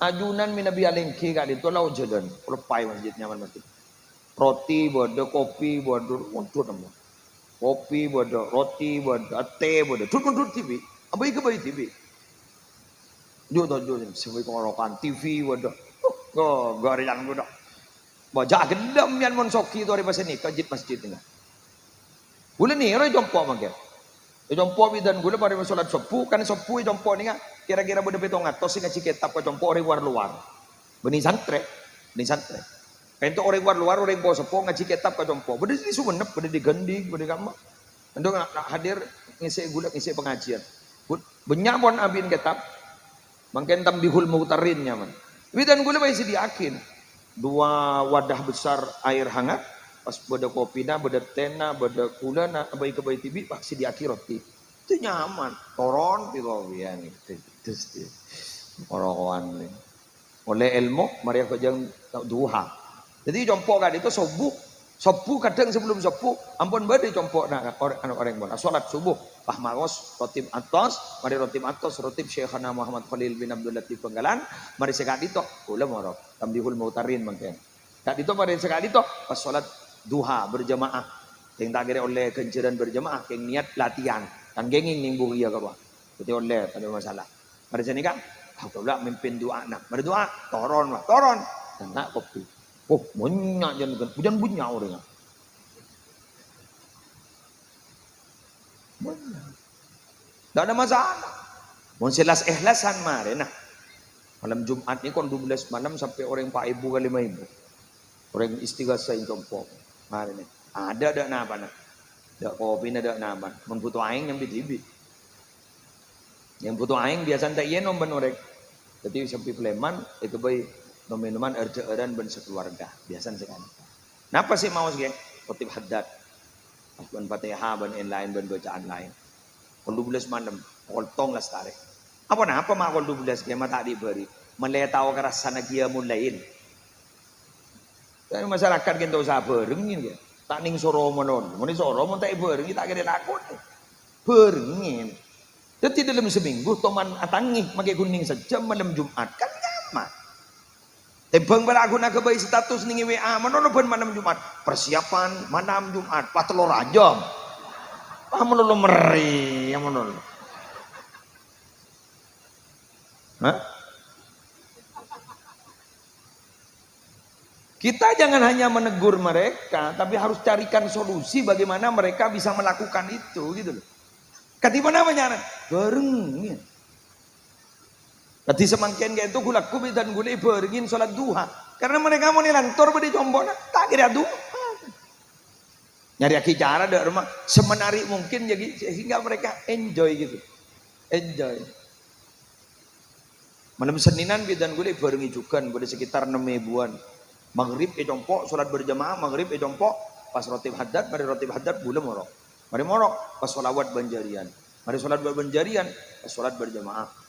S1: ajunan minabi alengki kali itu lau jalan lepai masjid nyaman masjid roti bodo kopi bodo untuk nemu kopi bodo roti bodo teh bodo turun TV abai ke bayi TV jodoh sebagai korokan TV bodo garian bodo baca gendam yang monsoki itu hari pas ini kajit masjid ini boleh nih orang jompo mangkir jompo bidan gula pada sholat sepuh kan sepuh jompo nih kira-kira bodo betong atos sih ngaji kitab ke jompo orang luar benih santre Kento orang luar orang bawa sepo ngaji kitab ke jompo. Beda di Sumenep, beda di Gendig, beda kamu. Ando hadir ngisi gula ngisi pengajian. Banyak pun abin kitab. Mungkin tambihul muutarin nyaman. Bidan gula masih diakin. 2 wadah besar air hangat. Pas beda kopina, beda tena, beda kulana, abai ke bayi tibi, pasti diakir roti. Itu nyaman. Toron pirowian itu. Orang-orang ini. Oleh ilmu, mereka kejang duha. Jadi jompo kan itu subuh kadang sebelum subuh ampun badai jompo orang bola salat subuh pahmaros rotib atos mari rotib atos rotib Syekhana Muhammad Khalil bin Abdul Latif Penggalan mari sekali itu ulah moro tambihul muutarin mungkin kali itu mari sekali itu pas salat duha berjamaah yang tak kira oleh kenceran berjamaah yang niat latihan kan genging nimbuh iya ka jadi oleh ada masalah mari sini kan aku pula mimpin doa nak mari doa toron nak kopi. Oh, banyak jangan hujan bunyi orangnya. Tidak ada masalah. Mau selas ikhlasan mari nah. Malam Jumat ni kon 12 malam sampai orang 4.000 ke 5.000. Orang istighasah yang jompo. Mari ni. Ada napa nak. Ada kopi ada napa. Mun butuh aing yang TV. Yang butuh aing biasa tak iya nom ben orek. Jadi sampai Pleman itu baik minuman erderan ben sekeluarga biasa sekali. Napa sih mau segeng? Khotib haddad. Ben Fatihah ben lain ben bacaan lain. Kon 12 malam koltong las tarik. Apa mak kon 12 ge mata diberi. Meletau kerasana qiyamul lail. Dan masyarakat kita usah berengin ge. Tak ning soro menon. Mun soro mun tak berengin tak kira lakon. Berengin. Jadi dalam seminggu toman atangi make kuning saja malam Jumat kan nyaman. Tebang balagu nak kebayi status ning WA manono ben malam Jumat persiapan malam Jumat patelor aja. Manono meri yang manono. Hah? Kita jangan hanya menegur mereka tapi harus carikan solusi bagaimana mereka bisa melakukan itu gitu loh. Katiba namanya bareng. Tadi semangkian kayak itu gula kubi dan gula berengin sholat duha. Karena mereka mau nilantor beri jombona tak kira duha. Nyari cara dari rumah semenarik mungkin jadi sehingga mereka enjoy gitu. Enjoy. Malam Seninan bidan gula berengi juga gula sekitar 6.000-an. Maghrib jompo sholat berjamaah maghrib jompo pas rotib haddad mari rotib haddad gula morok. Mari morok pas sholawat banjarian. Mari sholat banjarian pas sholat berjamaah.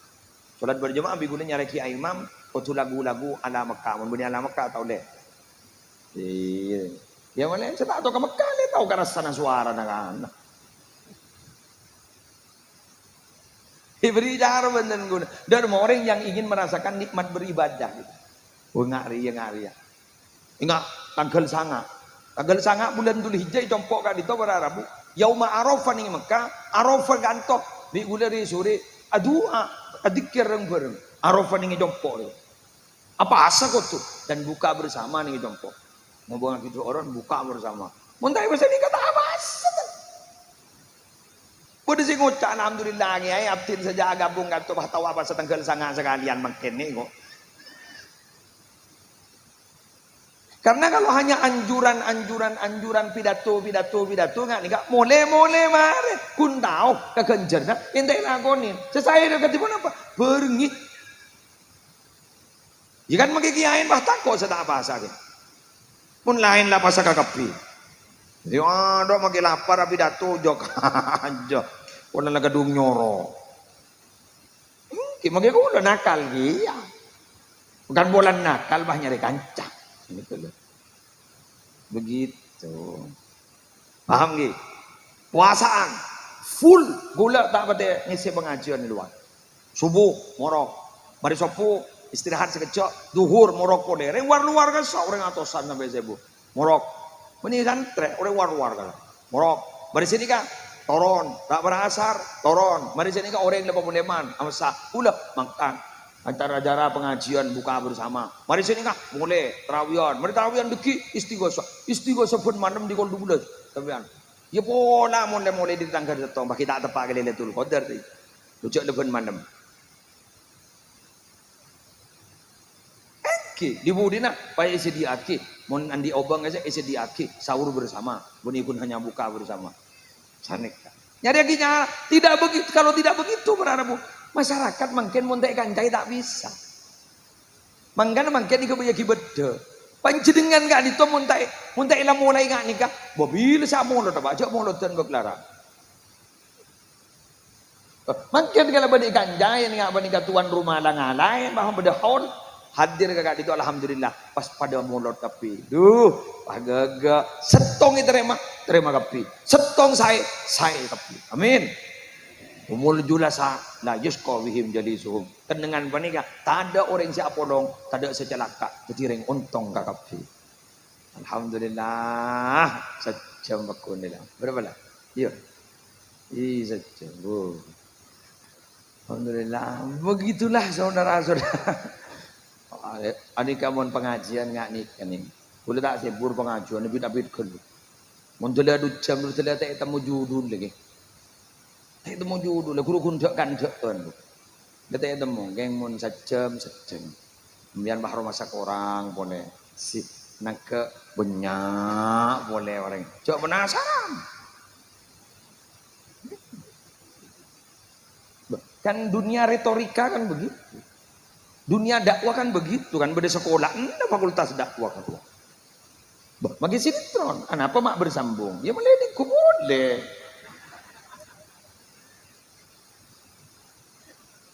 S1: Sholat berjamaah biguna nyari ki imam kutu lagu-lagu ala Mekah. Mun bunyi ala Mekah tahu deh. Ya mana saya tak tahu ke Mekah le tahu karena sana suara nak. Diberi cara benden guna. Dan orang yang ingin merasakan nikmat beribadah. Oh ngari ya. Ingat tanggal sanga. Tanggal sanga bulan Dzulhijjah jompok kan itu pada Rabu. Yauma Arafah ning Mekah, Arafah gantok di gulari sore adua. Adikir bareng Arafah ning jompo. Apa asa kok tuh dan buka bersama ning jompo. Ngomong gitu orang buka bersama. Mun tak bisa dikata apa asa. Bude sing ngucap alhamdulillah ngai abdin saja gabung kanto tahu apa setenggal sanga sekalian mangkene kok. Karena kalau hanya anjuran pidato enggak boleh mare kun tahu kegenjerna entek lakonin. Sesai dekat pun apa? Berengi. Ya kan mangke kiain bah takok sedak bahasa ge.
S2: Mun lain lah pasal kakapi. Jadi ada magi lapar abi datu jok aja. Wala na gadung nyoro. Magi ko udah nakal iya. Bukan bolan nakal bah nyari kancah. Gitu loh. Begitu. Paham gak? Puasaan full gula tak pada ngisi pengajian di luar. Subuh morok, mari sopu istirahat sekejap, duhur morok kode. Reng luar kan orang atosan sampai sebu. Morok. Meni santre orang war kan. Morok. Mari sini kan toron, tak berasar, toron. Mari sini kan orang lepas puneman, amsa ulah makan. Antara jara pengajian buka bersama. Mari sini kah mulai terawian. Mari terawian deki istighosa pun malam di kol dulu. Terawian. Ya pola mulai di tangga datang. Bagi tak tepak ke Lailatul Qadar. Lucu leban malam. Oke, di budina payah isi diaki. Mon andi obang aja isi diaki. Sahur bersama. Buni pun hanya buka bersama. Sanik. Nyari aginya tidak begitu. Kalau tidak begitu berharap masyarakat mungkin muntai kancai tak bisa. Mangkan mungkin ikut beda. Panjenengan gak itu muntai lah mulai gak nikah. Mobil sa mulut apa aja mulut dan berkelara. Mungkin kalau bani kancai nggak bani tuan rumah lah ngalai bahwa beda haul hadir kakak itu alhamdulillah pas pada mulut tapi. Duh, pagaga setong itu terima kapi. Setong saya kapi. Amin. Umul julasa la yusko wihim jadi suhum. Dan dengan panika tak ada orang siapa dong, tak ada secelaka. Jadi ring untung kakapi. Alhamdulillah sejam aku ni lah. Berapa lah? Iya. Sejam. Alhamdulillah. Begitulah saudara-saudara. Adik kamu pengajian ngak nih kan ini. Boleh tak sebur pengajian lebih tapi kalau. Muncul ada jam dulu terlihat tak temu judul lagi. Itu mau judul, guru kunjak kan tuan. Kita temu, geng mun sejam. Kemudian bahar masak orang boleh, si nak banyak boleh orang. Coba penasaran. Kan dunia retorika kan begitu. Dunia dakwah kan begitu kan. Beda sekolah, ada fakultas dakwah kan. Bagi sinetron, kenapa mak bersambung? Ya boleh, boleh.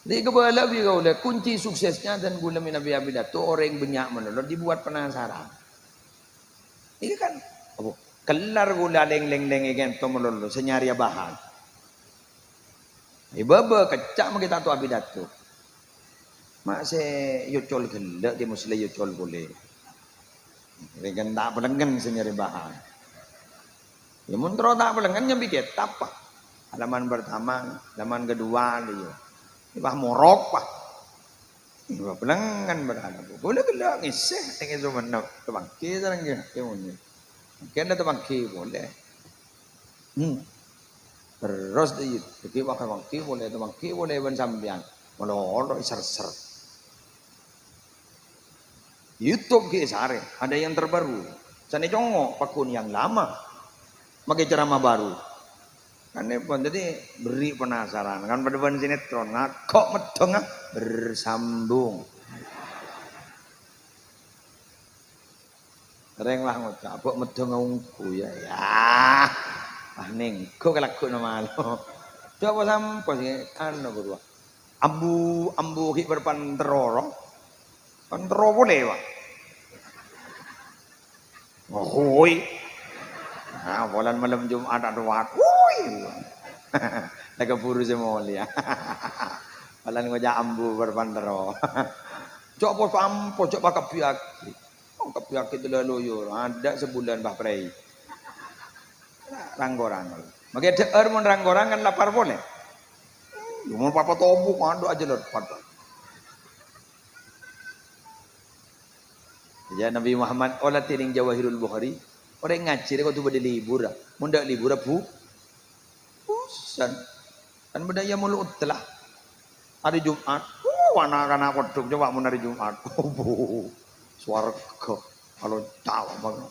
S2: Jadi kepala kau oleh kunci suksesnya dan gula Nabi Abidat itu orang banyak menolak dibuat penasaran. Ini kan kelar gula leng igen to melolo senyari bahan. Ibaba kecak kita tu Abidat tu. Mak se yocol gelak di muslim yocol boleh. Dengan tak pelengan senyari bahan. Ya muntro tak pelengan yang bikin apa? Halaman pertama, halaman kedua dia. Ibah morok pak. Ibah pelengan berharap. Boleh gelak ngiseh. Tengah zaman nak terbangki sekarang dia. Mungkin ada terbangki boleh. Terus dia. Jadi pakai terbangki boleh bersambian. Melorok ser. YouTube ke sare. Ada yang terbaru. Sana congok pakun yang lama. Pakai ceramah baru. Kan pun jadi beri penasaran kan pada ban sinetron kok medong bersambung reng lah ngocak kok medong ngungku ya ning kok kelaku nama lo coba sampai sih anu berdua ambu ki berpantero boleh pak hoi bulan malam Jumat ada waktu Naga buru semua ya. Palan ngojak ambu berpandero. Cok pos cok bakap piak. Kapiak itu lalu yo. Ada sebulan bah prei. Ranggorang. Maka deer mun ranggorang kan lapar boleh. Mun papa tobu kando aja lor pada. Ya Nabi Muhammad olah tiring Jawahirul Bukhari. Orang ngaji kau tu berde libur. Mun dak libur Busan. Dan berdaya mulut telah. Hari Jumat. Anak-anak kodok coba mun hari Jumat. Swarga. Kalau tahu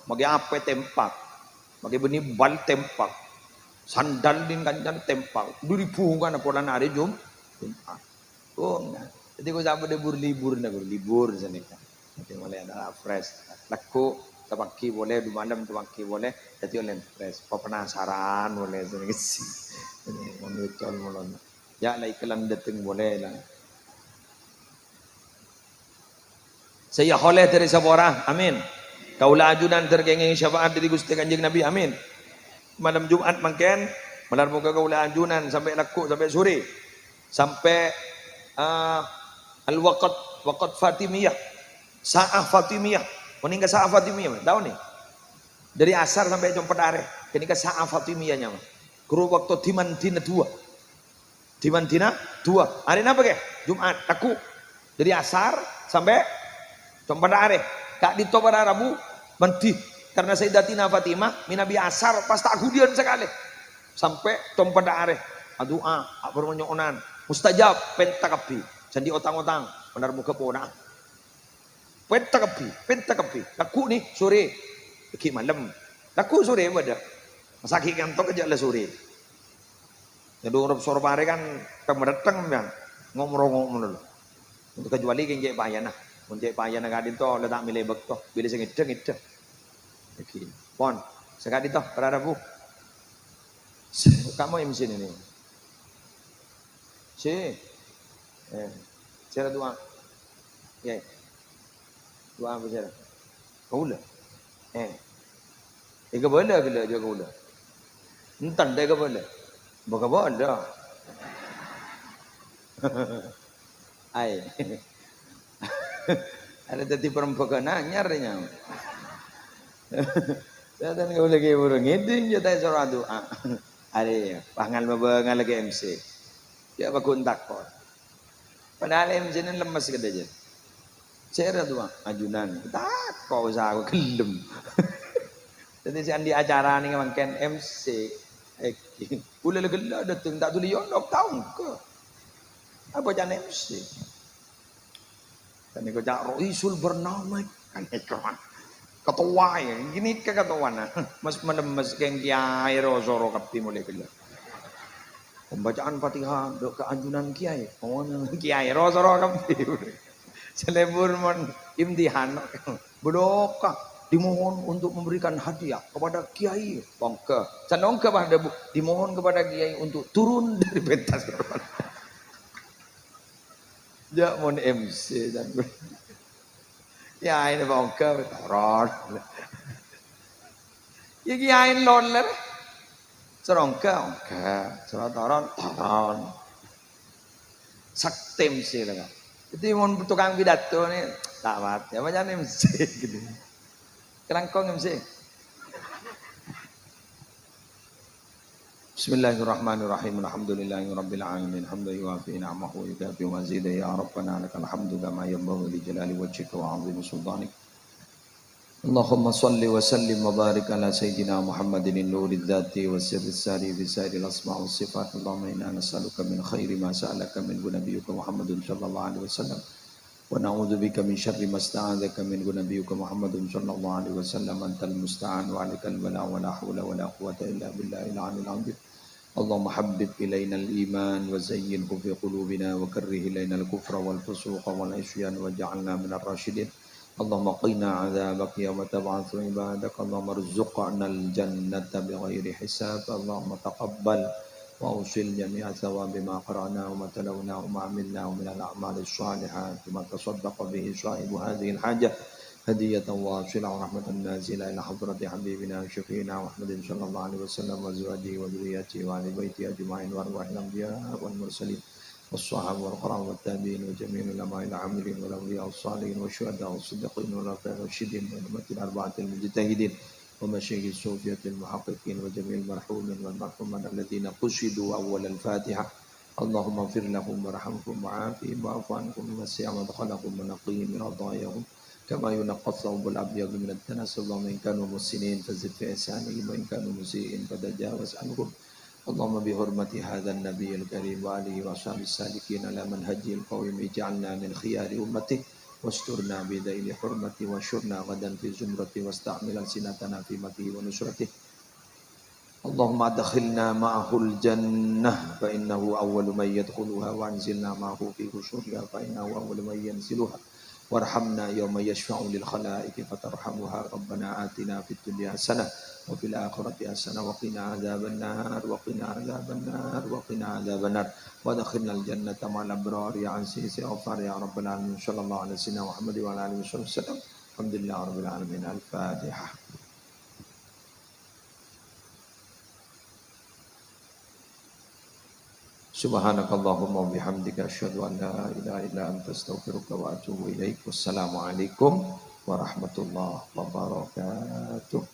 S2: bagi apa tempak. Bagi benih bal tempak. Sandal din kancan tempak. 2000 kan polan hari Jumat. Jadi kau sampai libur sana kan. Nanti mulai ada fresh. Laku Tepaki boleh, di malam tepaki boleh. Jadi oleh stres. Penasaran boleh itu ngisi. Ini menurutkan mulon. Ya lah iklan datang boleh lah. Saya oleh dari seorang, amin. Kaulah ajunan tergengeng syafaat dari Gusti Kanjeng Nabi, amin. Malam Jumat mangken, malam muka kaulah ajunan sampai laku sampai sore, sampai waqt Fatimiyah, saah Fatimiyah, meninggal saah Fatimiyah, tahu nih? Dari asar sampai jam pedare, ini ke saah Fatimiyahnya, guru waktu Dimandina 2, Dimandina 2, hari apa ke? Jumat, laku dari asar sampai jam pedare, kak di pada Rabu, menti karena Sayyidatina Fatimah minabi asar pas tak gudian sekali sampai jam pedare, doa, permonyonan, mustajab, pentakapi, jadi otang-otang, benar muka pona, pentakapi, laku nih sore, lagi malam, laku sore ada, masaki kantor kerja lah sore, jadi orang sorobare kan kemereteng kan, ngomong dulu, untuk kecuali kenjek payana, kenjek payana kadin to letak milih bekto, bila sengideng, lagi, pon, sekali to, pada Rabu, kamu yang sini nih, Cara doa. Ya. Doa apa cara? Kaula. Ika boleh bila aja kaula. Entan dah ika boleh. Baka boleh. Ai. Ada tadi perempuan anyar nya. Saya kau lagi burung ngiding je suara doa. Ada pangal mabangal lagi MC. Ya bakun takut. Padahal MC ini lemes kada je. Saya doa ajunan. Tak kau usah aku gelem. Jadi si andi acara ni mangken MC. Ula legela datang tak tuli yondok tahu ke. Apa jangan MC. Dan kau jak Roisul bernama kan ekran. Ketua ya, gini ke ketua na. Mas menemes keng kiai rosoro kapi mulai gela. Pembacaan Fatihah dok ke anjunan kiai. Oh kiai rosoro kapi. Selebur mon imtihan berdoa dimohon untuk memberikan hadiah kepada kiai bangka canongka pada dimohon kepada kiai untuk turun dari pentas ya mon MC dan ya ini bangka taron ya kiai loler serongka taron saktem sih lah. Itu mau tukang pidato nih tak mati apa jangan MC gitu kerangkong MC. Bismillahirrahmanirrahim. Alhamdulillahirabbil alamin hamdan yuwafi ni'amahu wa yukafi mazida ya rabbana lakal hamdu kama yanbaghi li jalali wajhika wa 'azimi sultanik. Allahumma salli wa sallim wa barik ala sayyidina Muhammadin nuril dzati wa sirris sari bi sairil asma' was sifat. Allahumma inna nas'aluka min khairi ma sa'alaka min nabiyyika Muhammadin sallallahu alaihi wasallam wa na'udzu bika min syarri ma sta'adzaka min nabiyyika Muhammadin sallallahu alaihi wasallam antal musta'an wa 'alaikal bala wa la haula wa la quwwata illa billahil 'aliyyil 'azim. Allahumma habbib ilaina al-iman wa zayyinhu fi qulubina wa karrih ilaina al-kufra wal fusuqa wal 'isyan waj'alna minar rasyidin. Allahumma qina 'adzabaka yawma tab'atsu ibadak. Allahumma rzuqna al-jannata bighairi hisab. Allahumma taqabbal wa usil jami'a thawabi ma qara'nahu wa talawnahu ma 'amilnahu min al-a'mali as-salihat ma tasaddaqa bihi sahibu hadhihi al-hajah hadiyatan wasila wa rahmatan nazila ila hadrati habibina syafiina Muhammadin sallallahu alaihi wasallam wa azwajihi wa dhurriyyatihi wa ahli baitihi ajma'in wa arwahil anbiya wal mursalin والصحابة والقرآن والتابعين وجميع العلماء العاملين والأولياء الصالحين والشهداء والصديقين والأخيار والراشدين والأئمة الأربعة المجتهدين ومشايخ الصوفية المحققين وجميع المرحومين والمرحومات الذين قصدوا أول الفاتحة. اللهم اغفر لهم وارحمهم وعافهم واعف عنهم ووسع مدخلهم ونقهم من رضاياهم كما ينقى الثوب الأبيض من الدنس. اللهم إن كانوا محسنين فزد في إحسانهم وإن كانوا مسيئين فتجاوز عنهم. اللهم بحرمة هذا النبي الكريم وآله وصحبه السالكين على منهجه القويم اجعلنا من خيار أمته واسترنا بذيل حرمته واشرنا غدا في زمرته واستعمل ألسنتنا في مته ونصرته. اللهم أدخلنا معه الجنة فإنه أول من يدخلها وأنزلنا معه في قصورها فإنه أول من ينزلها
S1: وارحمنا يوم يشفع للخلائق فترحمها ربنا آتنا في الدنيا حسنة وفي الآخرة حسنة وقنا عذاب النار وقنا عذاب النار وقنا عذاب النار وادخلنا الجنة مع الأبرار يا عزيز يا غفار يا رب العالمين صلى الله على سيدنا محمد وعلى آله وصحبه وسلم الحمد لله رب العالمين الفاتحة. Subhanakallahumma wa bihamdika asyhadu an la ilaha illa anta astaghfiruka wa atubu ilaik. Wassalamualaikum warahmatullahi wabarakatuh.